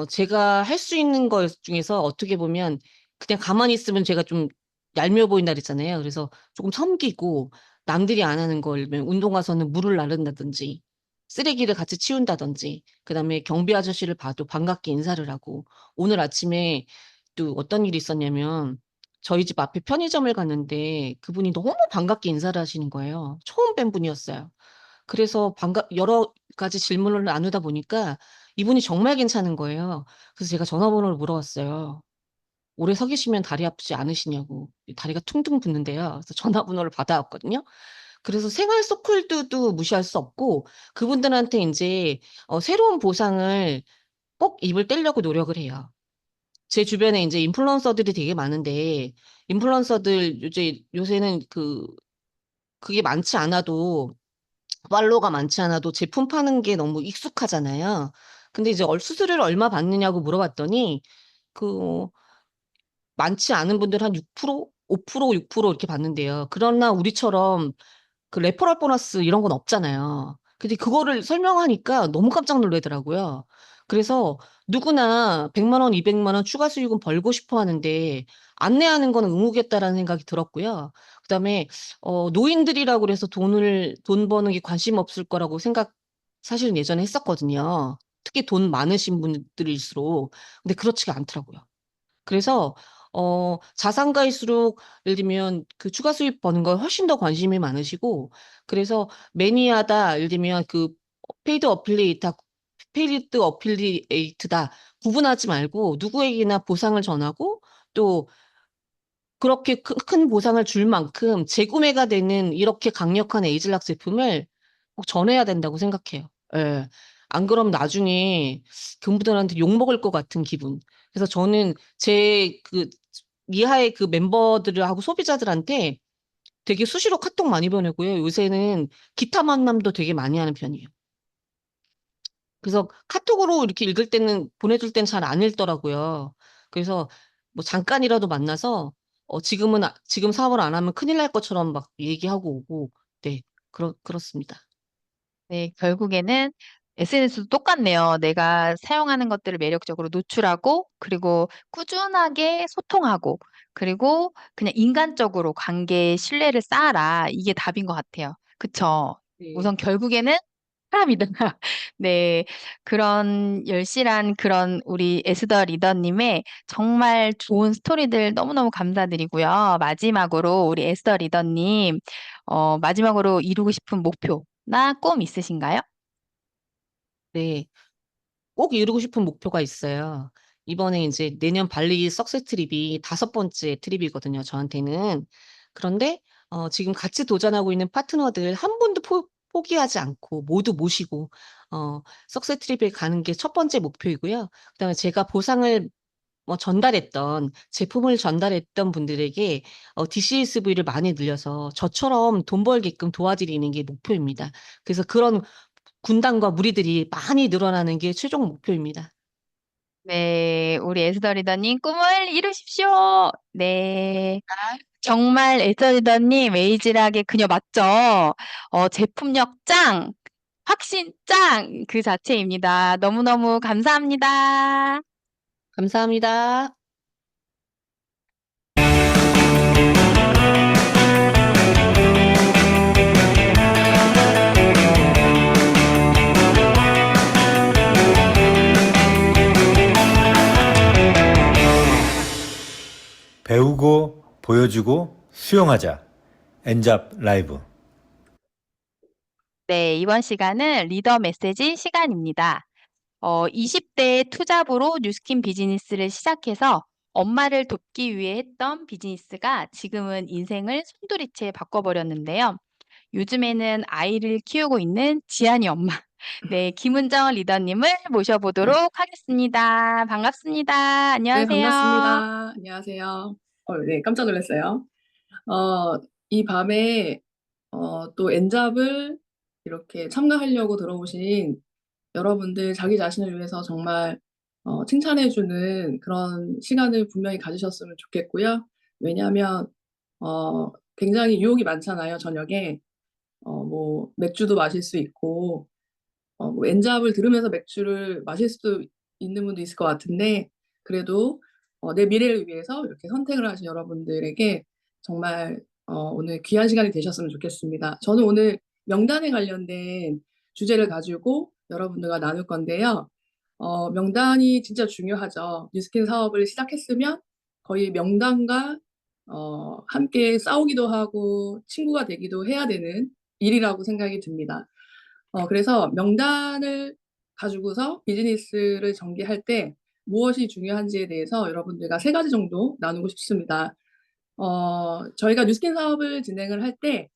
제가 할 수 있는 것 중에서 어떻게 보면 그냥 가만히 있으면 제가 좀 얄미워 보인다 그랬잖아요. 그래서 조금 섬기고, 남들이 안 하는 걸, 예를 들면 운동 가서는 물을 나른다든지 쓰레기를 같이 치운다든지, 그다음에 경비 아저씨를 봐도 반갑게 인사를 하고. 오늘 아침에 또 어떤 일이 있었냐면, 저희 집 앞에 편의점을 갔는데 그분이 너무 반갑게 인사를 하시는 거예요. 처음 뵌 분이었어요. 그래서 여러 가지 질문을 나누다 보니까 이분이 정말 괜찮은 거예요. 그래서 제가 전화번호를 물어봤어요. 오래 서 계시면 다리 아프지 않으시냐고. 다리가 퉁퉁 붓는데요. 그래서 전화번호를 받아왔거든요. 그래서 생활 소클드도 무시할 수 없고, 그분들한테 인제 새로운 보상을 꼭 입을 떼려고 노력을 해요. 제 주변에 인제 인플루언서들이 되게 많은데, 인플루언서들 요새는 그게 많지 않아도, 팔로워가 많지 않아도 제품 파는 게 너무 익숙하잖아요. 근데 이제 수수료를 얼마 받느냐고 물어봤더니, 그 많지 않은 분들은 한 6%, 5%, 6% 이렇게 받는대요. 그러나 우리처럼 레퍼럴 보너스 이런 건 없잖아요. 근데 그거를 설명하니까 너무 깜짝 놀라더라고요. 그래서 누구나 100만 원, 200만 원 추가 수익은 벌고 싶어 하는데, 안내하는 거는 의무겠다라는 생각이 들었고요. 그다음에 노인들이라고 그래서 돈 버는 게 관심 없을 거라고 사실은 예전에 했었거든요. 특히 돈 많으신 분들일수록. 근데 그렇지가 않더라고요. 그래서 자산가일수록 예를 들면 추가 수입 버는 거에 훨씬 더 관심이 많으시고, 그래서 매니아다, 예를 들면 페이드 어필리에이트다 구분하지 말고 누구에게나 보상을 전하고, 또 그렇게 큰 보상을 줄 만큼 재구매가 되는 이렇게 강력한 에이즐락 제품을 꼭 전해야 된다고 생각해요. 예. 안 그러면 나중에 그분들한테 욕먹을 것 같은 기분. 그래서 저는 제 이하의 멤버들하고 소비자들한테 되게 수시로 카톡 많이 보내고요. 요새는 기타 만남도 되게 많이 하는 편이에요. 그래서 카톡으로 이렇게 읽을 때는, 보내줄 때는 잘 안 읽더라고요. 그래서 뭐 잠깐이라도 만나서, 지금 사업을 안 하면 큰일 날 것처럼 막 얘기하고 오고, 네, 그렇습니다. 네, 결국에는 SNS도 똑같네요. 내가 사용하는 것들을 매력적으로 노출하고, 그리고 꾸준하게 소통하고, 그리고 그냥 인간적으로 관계의 신뢰를 쌓아라. 이게 답인 것 같아요. 그쵸? 네. 우선 결국에는 사람이다. 네, 그런 열실한 그런 우리 에스더 리더님의 정말 좋은 스토리들 너무너무 감사드리고요. 마지막으로 우리 에스더 리더님, 마지막으로 이루고 싶은 목표나 꿈 있으신가요? 네. 꼭 이루고 싶은 목표가 있어요. 이번에 이제 내년 발리 석세스 트립이 5번째 트립이거든요, 저한테는. 그런데 지금 같이 도전하고 있는 파트너들 한 분도 포기하지 않고 모두 모시고 석세스 트립에 가는 게 첫 번째 목표이고요. 그다음에 제가 보상을 제품을 전달했던 분들에게 DCSV를 많이 늘려서 저처럼 돈 벌게끔 도와드리는 게 목표입니다. 그래서 그런 군단과 무리들이 많이 늘어나는 게 최종 목표입니다. 네, 우리 에스더 리더님 꿈을 이루십시오. 네. 정말 에스더 리더님 에이지락의 그녀 맞죠? 제품력 짱, 확신 짱, 그 자체입니다. 너무너무 감사합니다. 감사합니다. 배우고 보여주고 수용하자. 엔잡 라이브. 네, 이번 시간은 리더 메시지 시간입니다. 20대 투잡으로 뉴스킨 비즈니스를 시작해서 엄마를 돕기 위해 했던 비즈니스가 지금은 인생을 송두리째 바꿔버렸는데요. 요즘에는 아이를 키우고 있는 지안이 엄마. 네, 김은정 리더님을 모셔보도록 하겠습니다. 반갑습니다. 네, 안녕하세요. 반갑습니다. 안녕하세요. 네, 깜짝 놀랐어요. 이 밤에 또 엔잡을 이렇게 참가하려고 들어오신 여러분들 자기 자신을 위해서 정말 칭찬해주는 그런 시간을 분명히 가지셨으면 좋겠고요. 왜냐하면 굉장히 유혹이 많잖아요, 저녁에. 뭐 맥주도 마실 수 있고 뭐 엔잡을 들으면서 맥주를 마실 수도 있는 분도 있을 것 같은데 그래도 내 미래를 위해서 이렇게 선택을 하신 여러분들에게 정말 오늘 귀한 시간이 되셨으면 좋겠습니다. 저는 오늘 명단에 관련된 주제를 가지고 여러분들과 나눌 건데요. 명단이 진짜 중요하죠. 뉴스킨 사업을 시작했으면 거의 명단과 함께 싸우기도 하고 친구가 되기도 해야 되는 일이라고 생각이 듭니다. 그래서 명단을 가지고서 비즈니스를 전개할 때 무엇이 중요한지에 대해서 여러분들과 3가지 정도 나누고 싶습니다. 저희가 뉴스킨 사업을 진행을 할 때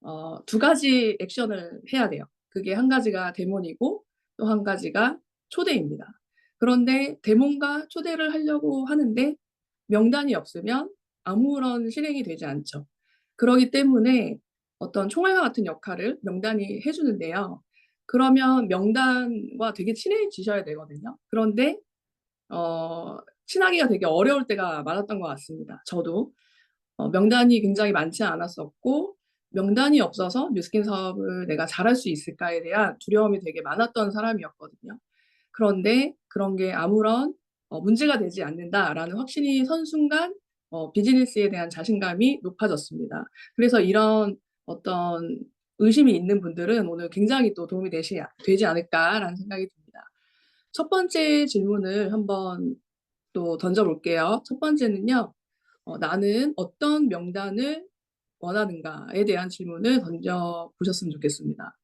2가지 액션을 해야 돼요. 그게 한 가지가 데몬이고 또 한 가지가 초대입니다. 그런데 데몬과 초대를 하려고 하는데 명단이 없으면 아무런 실행이 되지 않죠. 그러기 때문에 어떤 총알과 같은 역할을 명단이 해주는데요. 그러면 명단과 되게 친해지셔야 되거든요. 그런데 친하기가 되게 어려울 때가 많았던 것 같습니다. 저도 명단이 굉장히 많지 않았었고 명단이 없어서 뉴스킨 사업을 내가 잘할 수 있을까에 대한 두려움이 되게 많았던 사람이었거든요. 그런데 그런 게 아무런 문제가 되지 않는다라는 확신이 선 순간 비즈니스에 대한 자신감이 높아졌습니다. 그래서 이런 어떤 의심이 있는 분들은 오늘 굉장히 또 도움이 되지 않을까라는 생각이 듭니다. 첫 번째 질문을 한번 또 던져볼게요. 첫 번째는요. 나는 어떤 명단을 원하는가에 대한 질문을 던져보셨으면 좋겠습니다.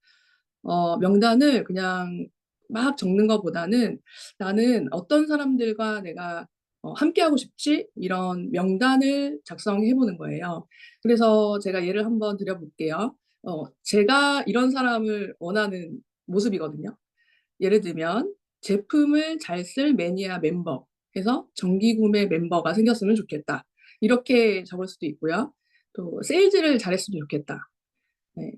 명단을 그냥 막 적는 것보다는 나는 어떤 사람들과 내가 함께하고 싶지? 이런 명단을 작성해보는 거예요. 그래서 제가 예를 한번 드려볼게요. 제가 이런 사람을 원하는 모습이거든요. 예를 들면 제품을 잘 쓸 매니아 멤버 해서 정기구매 멤버가 생겼으면 좋겠다. 이렇게 적을 수도 있고요. 또 세일즈를 잘했으면 좋겠다.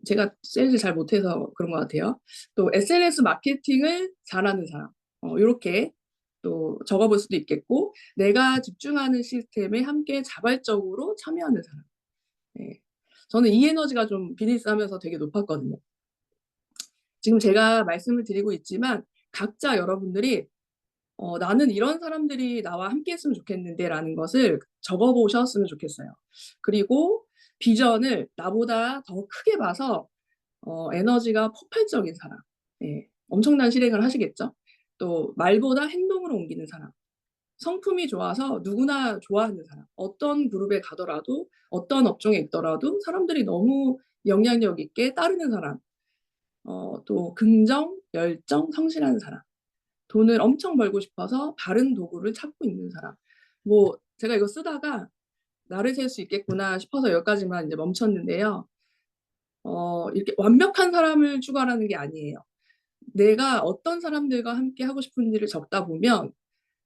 제가 세일즈 잘 못해서 그런 것 같아요. 또 SNS 마케팅을 잘하는 사람. 이렇게 또 적어볼 수도 있겠고, 내가 집중하는 시스템에 함께 자발적으로 참여하는 사람. 저는 이 에너지가 좀 비즈니스 하면서 되게 높았거든요. 지금 제가 말씀을 드리고 있지만 각자 여러분들이 나는 이런 사람들이 나와 함께 했으면 좋겠는데 라는 것을 적어보셨으면 좋겠어요. 그리고 비전을 나보다 더 크게 봐서 에너지가 폭발적인 사람. 엄청난 실행을 하시겠죠. 또 말보다 행동으로 옮기는 사람. 성품이 좋아서 누구나 좋아하는 사람. 어떤 그룹에 가더라도 어떤 업종에 있더라도 사람들이 너무 영향력 있게 따르는 사람. 또 긍정, 열정, 성실한 사람. 돈을 엄청 벌고 싶어서 바른 도구를 찾고 있는 사람. 뭐 제가 이거 쓰다가 나를 셀 수 있겠구나 싶어서 여기까지만 이제 멈췄는데요. 이렇게 완벽한 사람을 추구하라는 게 아니에요. 내가 어떤 사람들과 함께 하고 싶은지를 적다 보면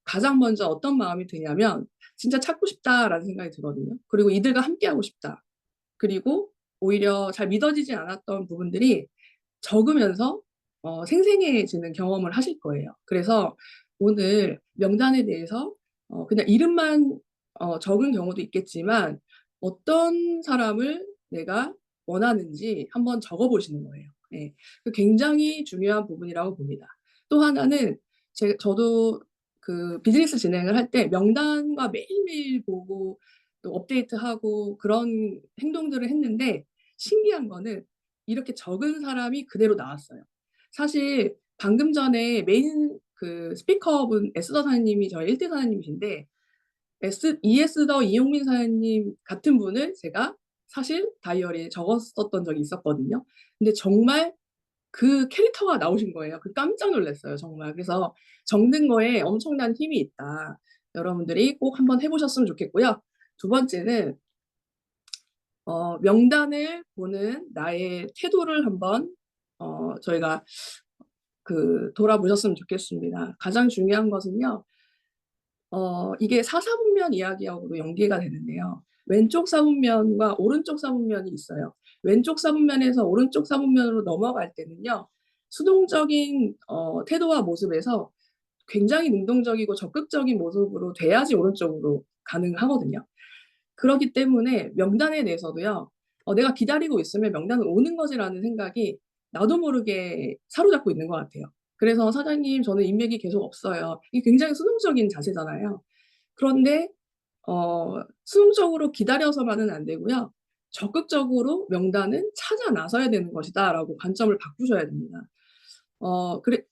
가장 먼저 어떤 마음이 드냐면 진짜 찾고 싶다라는 생각이 들거든요. 그리고 이들과 함께 하고 싶다. 그리고 오히려 잘 믿어지지 않았던 부분들이 적으면서 생생해지는 경험을 하실 거예요. 그래서 오늘 명단에 대해서 그냥 이름만 적은 경우도 있겠지만 어떤 사람을 내가 원하는지 한번 적어보시는 거예요. 예. 그 굉장히 중요한 부분이라고 봅니다. 또 하나는 저도 그 비즈니스 진행을 할 때 명단과 매일매일 보고 또 업데이트하고 그런 행동들을 했는데 신기한 거는 이렇게 적은 사람이 그대로 나왔어요. 사실 방금 전에 메인 그 스피커분 에스더 사장님이 저희 1대 사장님이신데 ES더 이용민 사장님 같은 분을 제가 사실 다이어리에 적었었던 적이 있었거든요. 근데 정말 그 캐릭터가 나오신 거예요. 그 깜짝 놀랐어요, 정말. 그래서 적는 거에 엄청난 힘이 있다. 여러분들이 꼭 한번 해보셨으면 좋겠고요. 두 번째는 명단을 보는 나의 태도를 한번 저희가 돌아보셨으면 좋겠습니다. 가장 중요한 것은요. 이게 사사분면 이야기하고도 연계가 되는데요. 왼쪽 사분면과 오른쪽 사분면이 있어요. 왼쪽 사분면에서 오른쪽 사분면으로 넘어갈 때는요. 수동적인 태도와 모습에서 굉장히 능동적이고 적극적인 모습으로 돼야지 오른쪽으로 가능하거든요. 그렇기 때문에 명단에 대해서도요. 내가 기다리고 있으면 명단은 오는 거지라는 생각이 나도 모르게 사로잡고 있는 것 같아요. 그래서 사장님 저는 인맥이 계속 없어요. 이게 굉장히 수동적인 자세잖아요. 그런데 수동적으로 기다려서만은 안 되고요. 적극적으로 명단은 찾아 나서야 되는 것이다라고 관점을 바꾸셔야 됩니다.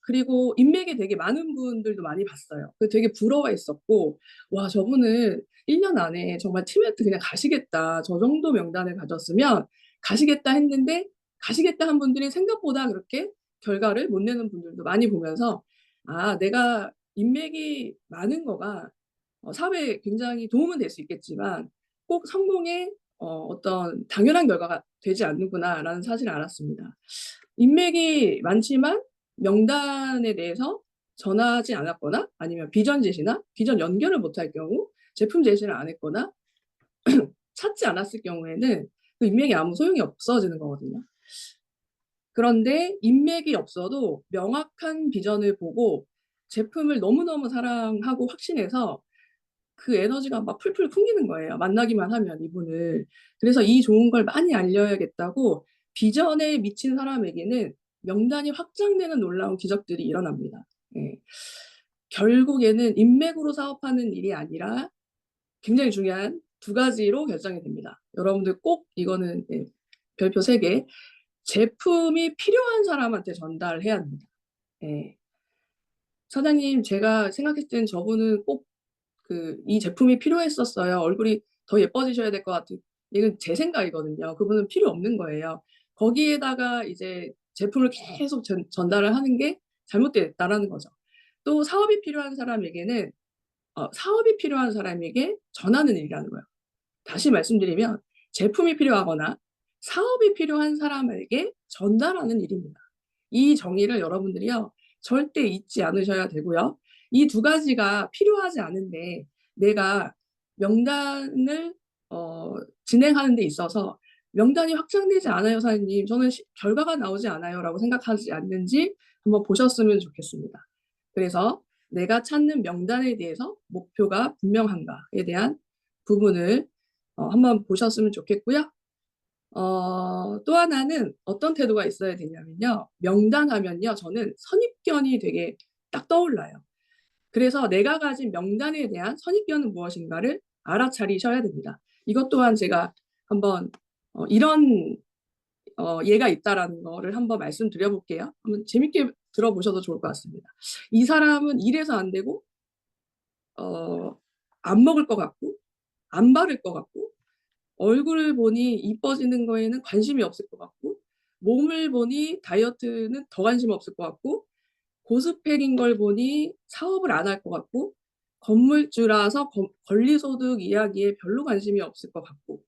그리고 인맥이 되게 많은 분들도 많이 봤어요. 그 되게 부러워했었고, 와, 저분은 1년 안에 정말 티메트 그냥 가시겠다. 저 정도 명단을 가졌으면 가시겠다 했는데, 가시겠다 한 분들이 생각보다 그렇게 결과를 못 내는 분들도 많이 보면서, 아, 내가 인맥이 많은 거가 사회에 굉장히 도움은 될 수 있겠지만, 꼭 성공의 어떤 당연한 결과가 되지 않는구나라는 사실을 알았습니다. 인맥이 많지만 명단에 대해서 전하지 않았거나 아니면 비전 제시나 비전 연결을 못할 경우 제품 제시를 안 했거나 찾지 않았을 경우에는 그 인맥이 아무 소용이 없어지는 거거든요. 그런데 인맥이 없어도 명확한 비전을 보고 제품을 너무너무 사랑하고 확신해서 그 에너지가 막 풀풀 풍기는 거예요. 만나기만 하면 이분을. 그래서 이 좋은 걸 많이 알려야겠다고 비전에 미친 사람에게는 명단이 확장되는 놀라운 기적들이 일어납니다. 예. 결국에는 인맥으로 사업하는 일이 아니라 굉장히 중요한 두 가지로 결정이 됩니다. 여러분들 꼭 이거는 별표 3개. 제품이 필요한 사람한테 전달해야 합니다. 예. 사장님, 제가 생각했을 땐 저분은 꼭 이 제품이 필요했었어요. 얼굴이 더 예뻐지셔야 될 것 같은. 이건 제 생각이거든요. 그분은 필요 없는 거예요. 거기에다가 이제 제품을 계속 전달을 하는 게 잘못됐다라는 거죠. 또 사업이 필요한 사람에게는 사업이 필요한 사람에게 전하는 일이라는 거예요. 다시 말씀드리면 제품이 필요하거나 사업이 필요한 사람에게 전달하는 일입니다. 이 정의를 여러분들이요. 절대 잊지 않으셔야 되고요. 이 두 가지가 필요하지 않은데 내가 명단을 진행하는 데 있어서 명단이 확장되지 않아요, 사장님. 저는 결과가 나오지 않아요. 라고 생각하지 않는지 한번 보셨으면 좋겠습니다. 그래서 내가 찾는 명단에 대해서 목표가 분명한가에 대한 부분을 한번 보셨으면 좋겠고요. 또 하나는 어떤 태도가 있어야 되냐면요. 명단 하면요. 저는 선입견이 되게 딱 떠올라요. 그래서 내가 가진 명단에 대한 선입견은 무엇인가를 알아차리셔야 됩니다. 이것 또한 제가 한번 이런 예가 있다라는 거를 한번 말씀드려 볼게요. 한번 재밌게 들어보셔도 좋을 것 같습니다. 이 사람은 이래서 안 되고 안 먹을 것 같고 안 바를 것 같고 얼굴을 보니 이뻐지는 거에는 관심이 없을 것 같고 몸을 보니 다이어트는 더 관심 없을 것 같고 고스펙인 걸 보니 사업을 안 할 것 같고 건물주라서 권리소득 이야기에 별로 관심이 없을 것 같고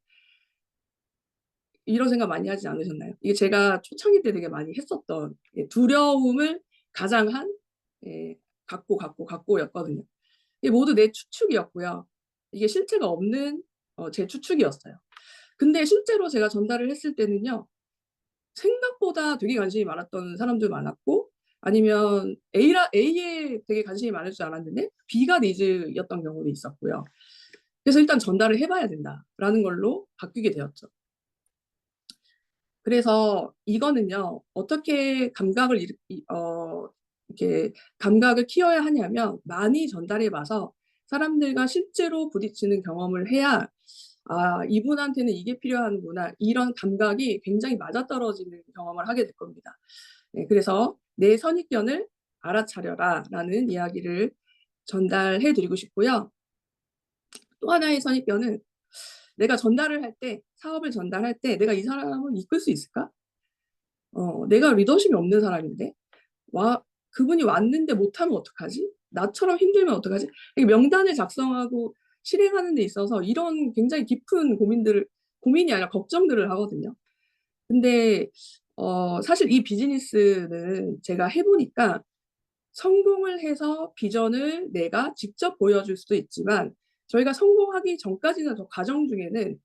이런 생각 많이 하지 않으셨나요? 이게 제가 초창기 때 되게 많이 했었던 두려움을 가장한 갖고였거든요. 이게 모두 내 추측이었고요. 이게 실체가 없는 제 추측이었어요. 근데 실제로 제가 전달을 했을 때는요. 생각보다 되게 관심이 많았던 사람도 많았고 아니면 A에 되게 관심이 많을 줄 알았는데 B가 니즈였던 경우도 있었고요. 그래서 일단 전달을 해봐야 된다라는 걸로 바뀌게 되었죠. 그래서 이거는요, 어떻게 이렇게 감각을 키워야 하냐면 많이 전달해 봐서 사람들과 실제로 부딪히는 경험을 해야 아, 이분한테는 이게 필요하는구나. 이런 감각이 굉장히 맞아떨어지는 경험을 하게 될 겁니다. 네, 그래서 내 선입견을 알아차려라 라는 이야기를 전달해 드리고 싶고요. 또 하나의 선입견은 내가 전달을 할 때, 사업을 전달할 때 내가 이 사람을 이끌 수 있을까? 내가 리더십이 없는 사람인데 그분이 왔는데 못하면 어떡하지? 나처럼 힘들면 어떡하지? 명단을 작성하고 실행하는 데 있어서 이런 굉장히 깊은 고민이 아니라 걱정들을 하거든요. 근데 사실 이 비즈니스는 제가 해보니까 성공을 해서 비전을 내가 직접 보여줄 수도 있지만 저희가 성공하기 전까지는 저 과정 중에는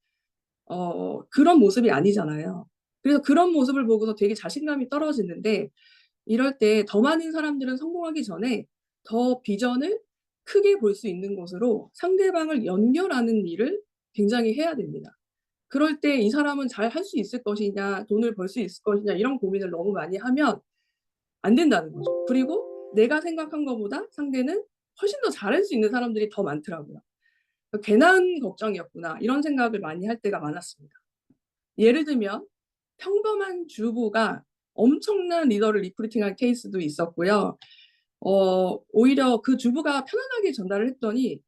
그런 모습이 아니잖아요. 그래서 그런 모습을 보고서 되게 자신감이 떨어지는데 이럴 때 더 많은 사람들은 성공하기 전에 더 비전을 크게 볼 수 있는 곳으로 상대방을 연결하는 일을 굉장히 해야 됩니다. 그럴 때 이 사람은 잘 할 수 있을 것이냐, 돈을 벌 수 있을 것이냐 이런 고민을 너무 많이 하면 안 된다는 거죠. 그리고 내가 생각한 것보다 상대는 훨씬 더 잘할 수 있는 사람들이 더 많더라고요. 괜한 걱정이었구나 이런 생각을 많이 할 때가 많았습니다. 예를 들면 평범한 주부가 엄청난 리더를 리크루팅한 케이스도 있었고요. 오히려 그 주부가 편안하게 전달을 했더니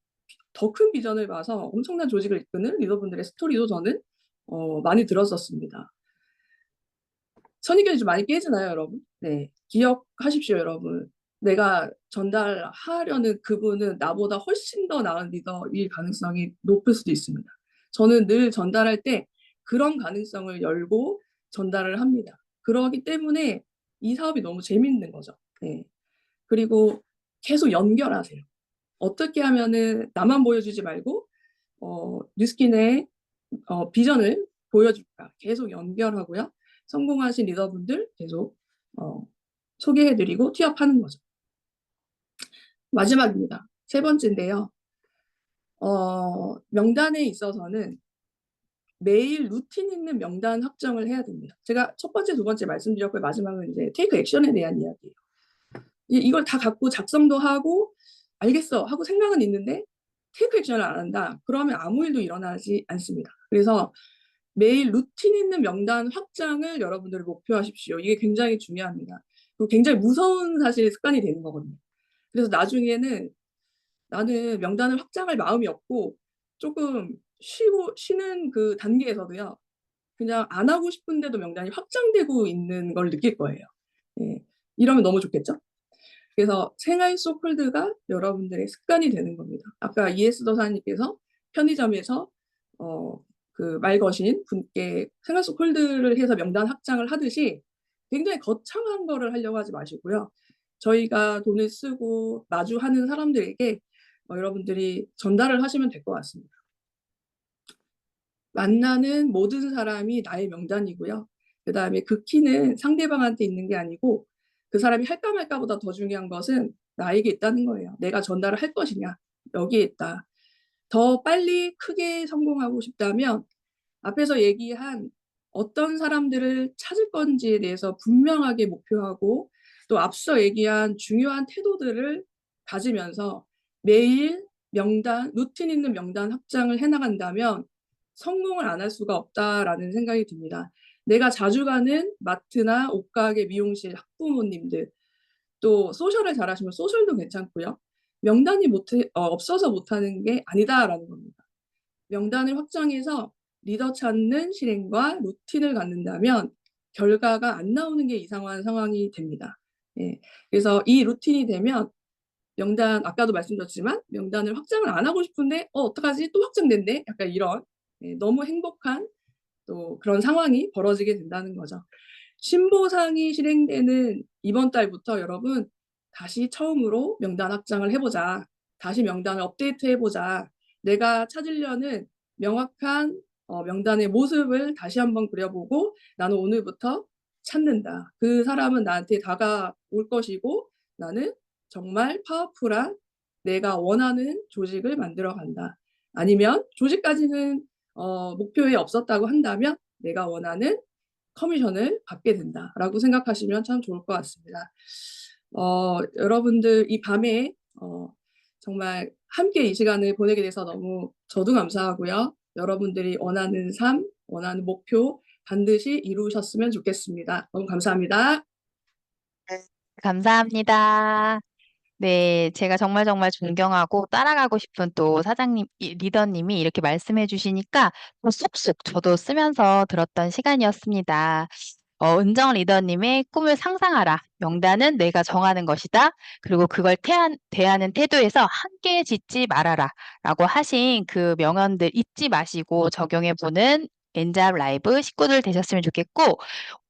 더 큰 비전을 봐서 엄청난 조직을 이끄는 리더분들의 스토리도 저는 많이 들었었습니다. 선입견이 좀 많이 깨지나요, 여러분? 네, 기억하십시오, 여러분. 내가 전달하려는 그분은 나보다 훨씬 더 나은 리더일 가능성이 높을 수도 있습니다. 저는 늘 전달할 때 그런 가능성을 열고 전달을 합니다. 그러기 때문에 이 사업이 너무 재밌는 거죠. 네. 그리고 계속 연결하세요. 어떻게 하면은 나만 보여주지 말고 뉴스킨의 비전을 보여줄까 계속 연결하고요. 성공하신 리더분들 계속 소개해드리고 취업하는 거죠. 마지막입니다. 세 번째인데요. 명단에 있어서는 매일 루틴 있는 명단 확정을 해야 됩니다. 제가 첫 번째, 두 번째 말씀드렸고요. 마지막은 이제 테이크 액션에 대한 이야기예요. 이걸 다 갖고 작성도 하고 알겠어 하고 생각은 있는데 테이크 액션을 안 한다. 그러면 아무 일도 일어나지 않습니다. 그래서 매일 루틴 있는 명단 확장을 여러분들이 목표하십시오. 이게 굉장히 중요합니다. 그리고 굉장히 무서운 사실 습관이 되는 거거든요. 그래서 나중에는 나는 명단을 확장할 마음이 없고 조금 쉬는 그 단계에서도요. 그냥 안 하고 싶은데도 명단이 확장되고 있는 걸 느낄 거예요. 예. 이러면 너무 좋겠죠? 그래서 생활 속 폴드가 여러분들의 습관이 되는 겁니다. 아까 이에스 도사님께서 편의점에서 그 말 거신 분께 생활 속 폴드를 해서 명단 확장을 하듯이 굉장히 거창한 거를 하려고 하지 마시고요. 저희가 돈을 쓰고 마주하는 사람들에게 여러분들이 전달을 하시면 될 것 같습니다. 만나는 모든 사람이 나의 명단이고요. 그다음에 그 키는 상대방한테 있는 게 아니고 그 사람이 할까 말까보다 더 중요한 것은 나에게 있다는 거예요. 내가 전달을 할 것이냐, 여기에 있다. 더 빨리 크게 성공하고 싶다면 앞에서 얘기한 어떤 사람들을 찾을 건지에 대해서 분명하게 목표하고 또 앞서 얘기한 중요한 태도들을 가지면서 매일 명단, 루틴 있는 명단 확장을 해나간다면 성공을 안 할 수가 없다라는 생각이 듭니다. 내가 자주 가는 마트나 옷가게, 미용실, 학부모님들, 또 소셜을 잘하시면 소셜도 괜찮고요. 명단이 없어서 못하는 게 아니다라는 겁니다. 명단을 확장해서 리더 찾는 실행과 루틴을 갖는다면 결과가 안 나오는 게 이상한 상황이 됩니다. 예. 그래서 이 루틴이 되면 명단 아까도 말씀드렸지만 명단을 확장을 안 하고 싶은데 어떡하지? 또 확장됐네? 약간 이런 너무 행복한 또 그런 상황이 벌어지게 된다는 거죠. 신보상이 실행되는 이번 달부터 여러분 다시 처음으로 명단 확장을 해보자. 다시 명단을 업데이트해보자. 내가 찾으려는 명확한 명단의 모습을 다시 한번 그려보고 나는 오늘부터 찾는다. 그 사람은 나한테 다가올 것이고 나는 정말 파워풀한 내가 원하는 조직을 만들어 간다. 아니면 조직까지는 목표에 없었다고 한다면 내가 원하는 커미션을 받게 된다라고 생각하시면 참 좋을 것 같습니다. 여러분들 이 밤에 정말 함께 이 시간을 보내게 돼서 너무 저도 감사하고요. 여러분들이 원하는 삶, 원하는 목표 반드시 이루셨으면 좋겠습니다. 너무 감사합니다. 감사합니다. 네, 제가 정말 존경하고 따라가고 싶은 또 사장님, 리더님이 이렇게 말씀해 주시니까 또 쏙쏙 저도 쓰면서 들었던 시간이었습니다. 은정 리더님의 꿈을 상상하라. 명단은 내가 정하는 것이다. 그리고 그걸 대하는 태도에서 함께 짓지 말아라. 라고 하신 그 명언들 잊지 마시고 적용해보는 엔잡 라이브 식구들 되셨으면 좋겠고,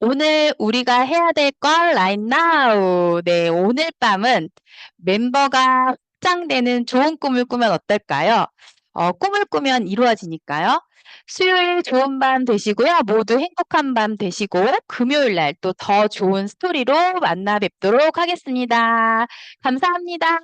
오늘 우리가 해야 될 걸 right now. 네, 오늘 밤은 멤버가 확장되는 좋은 꿈을 꾸면 어떨까요? 꿈을 꾸면 이루어지니까요. 수요일 좋은 밤 되시고요. 모두 행복한 밤 되시고 금요일 날 또 더 좋은 스토리로 만나 뵙도록 하겠습니다. 감사합니다.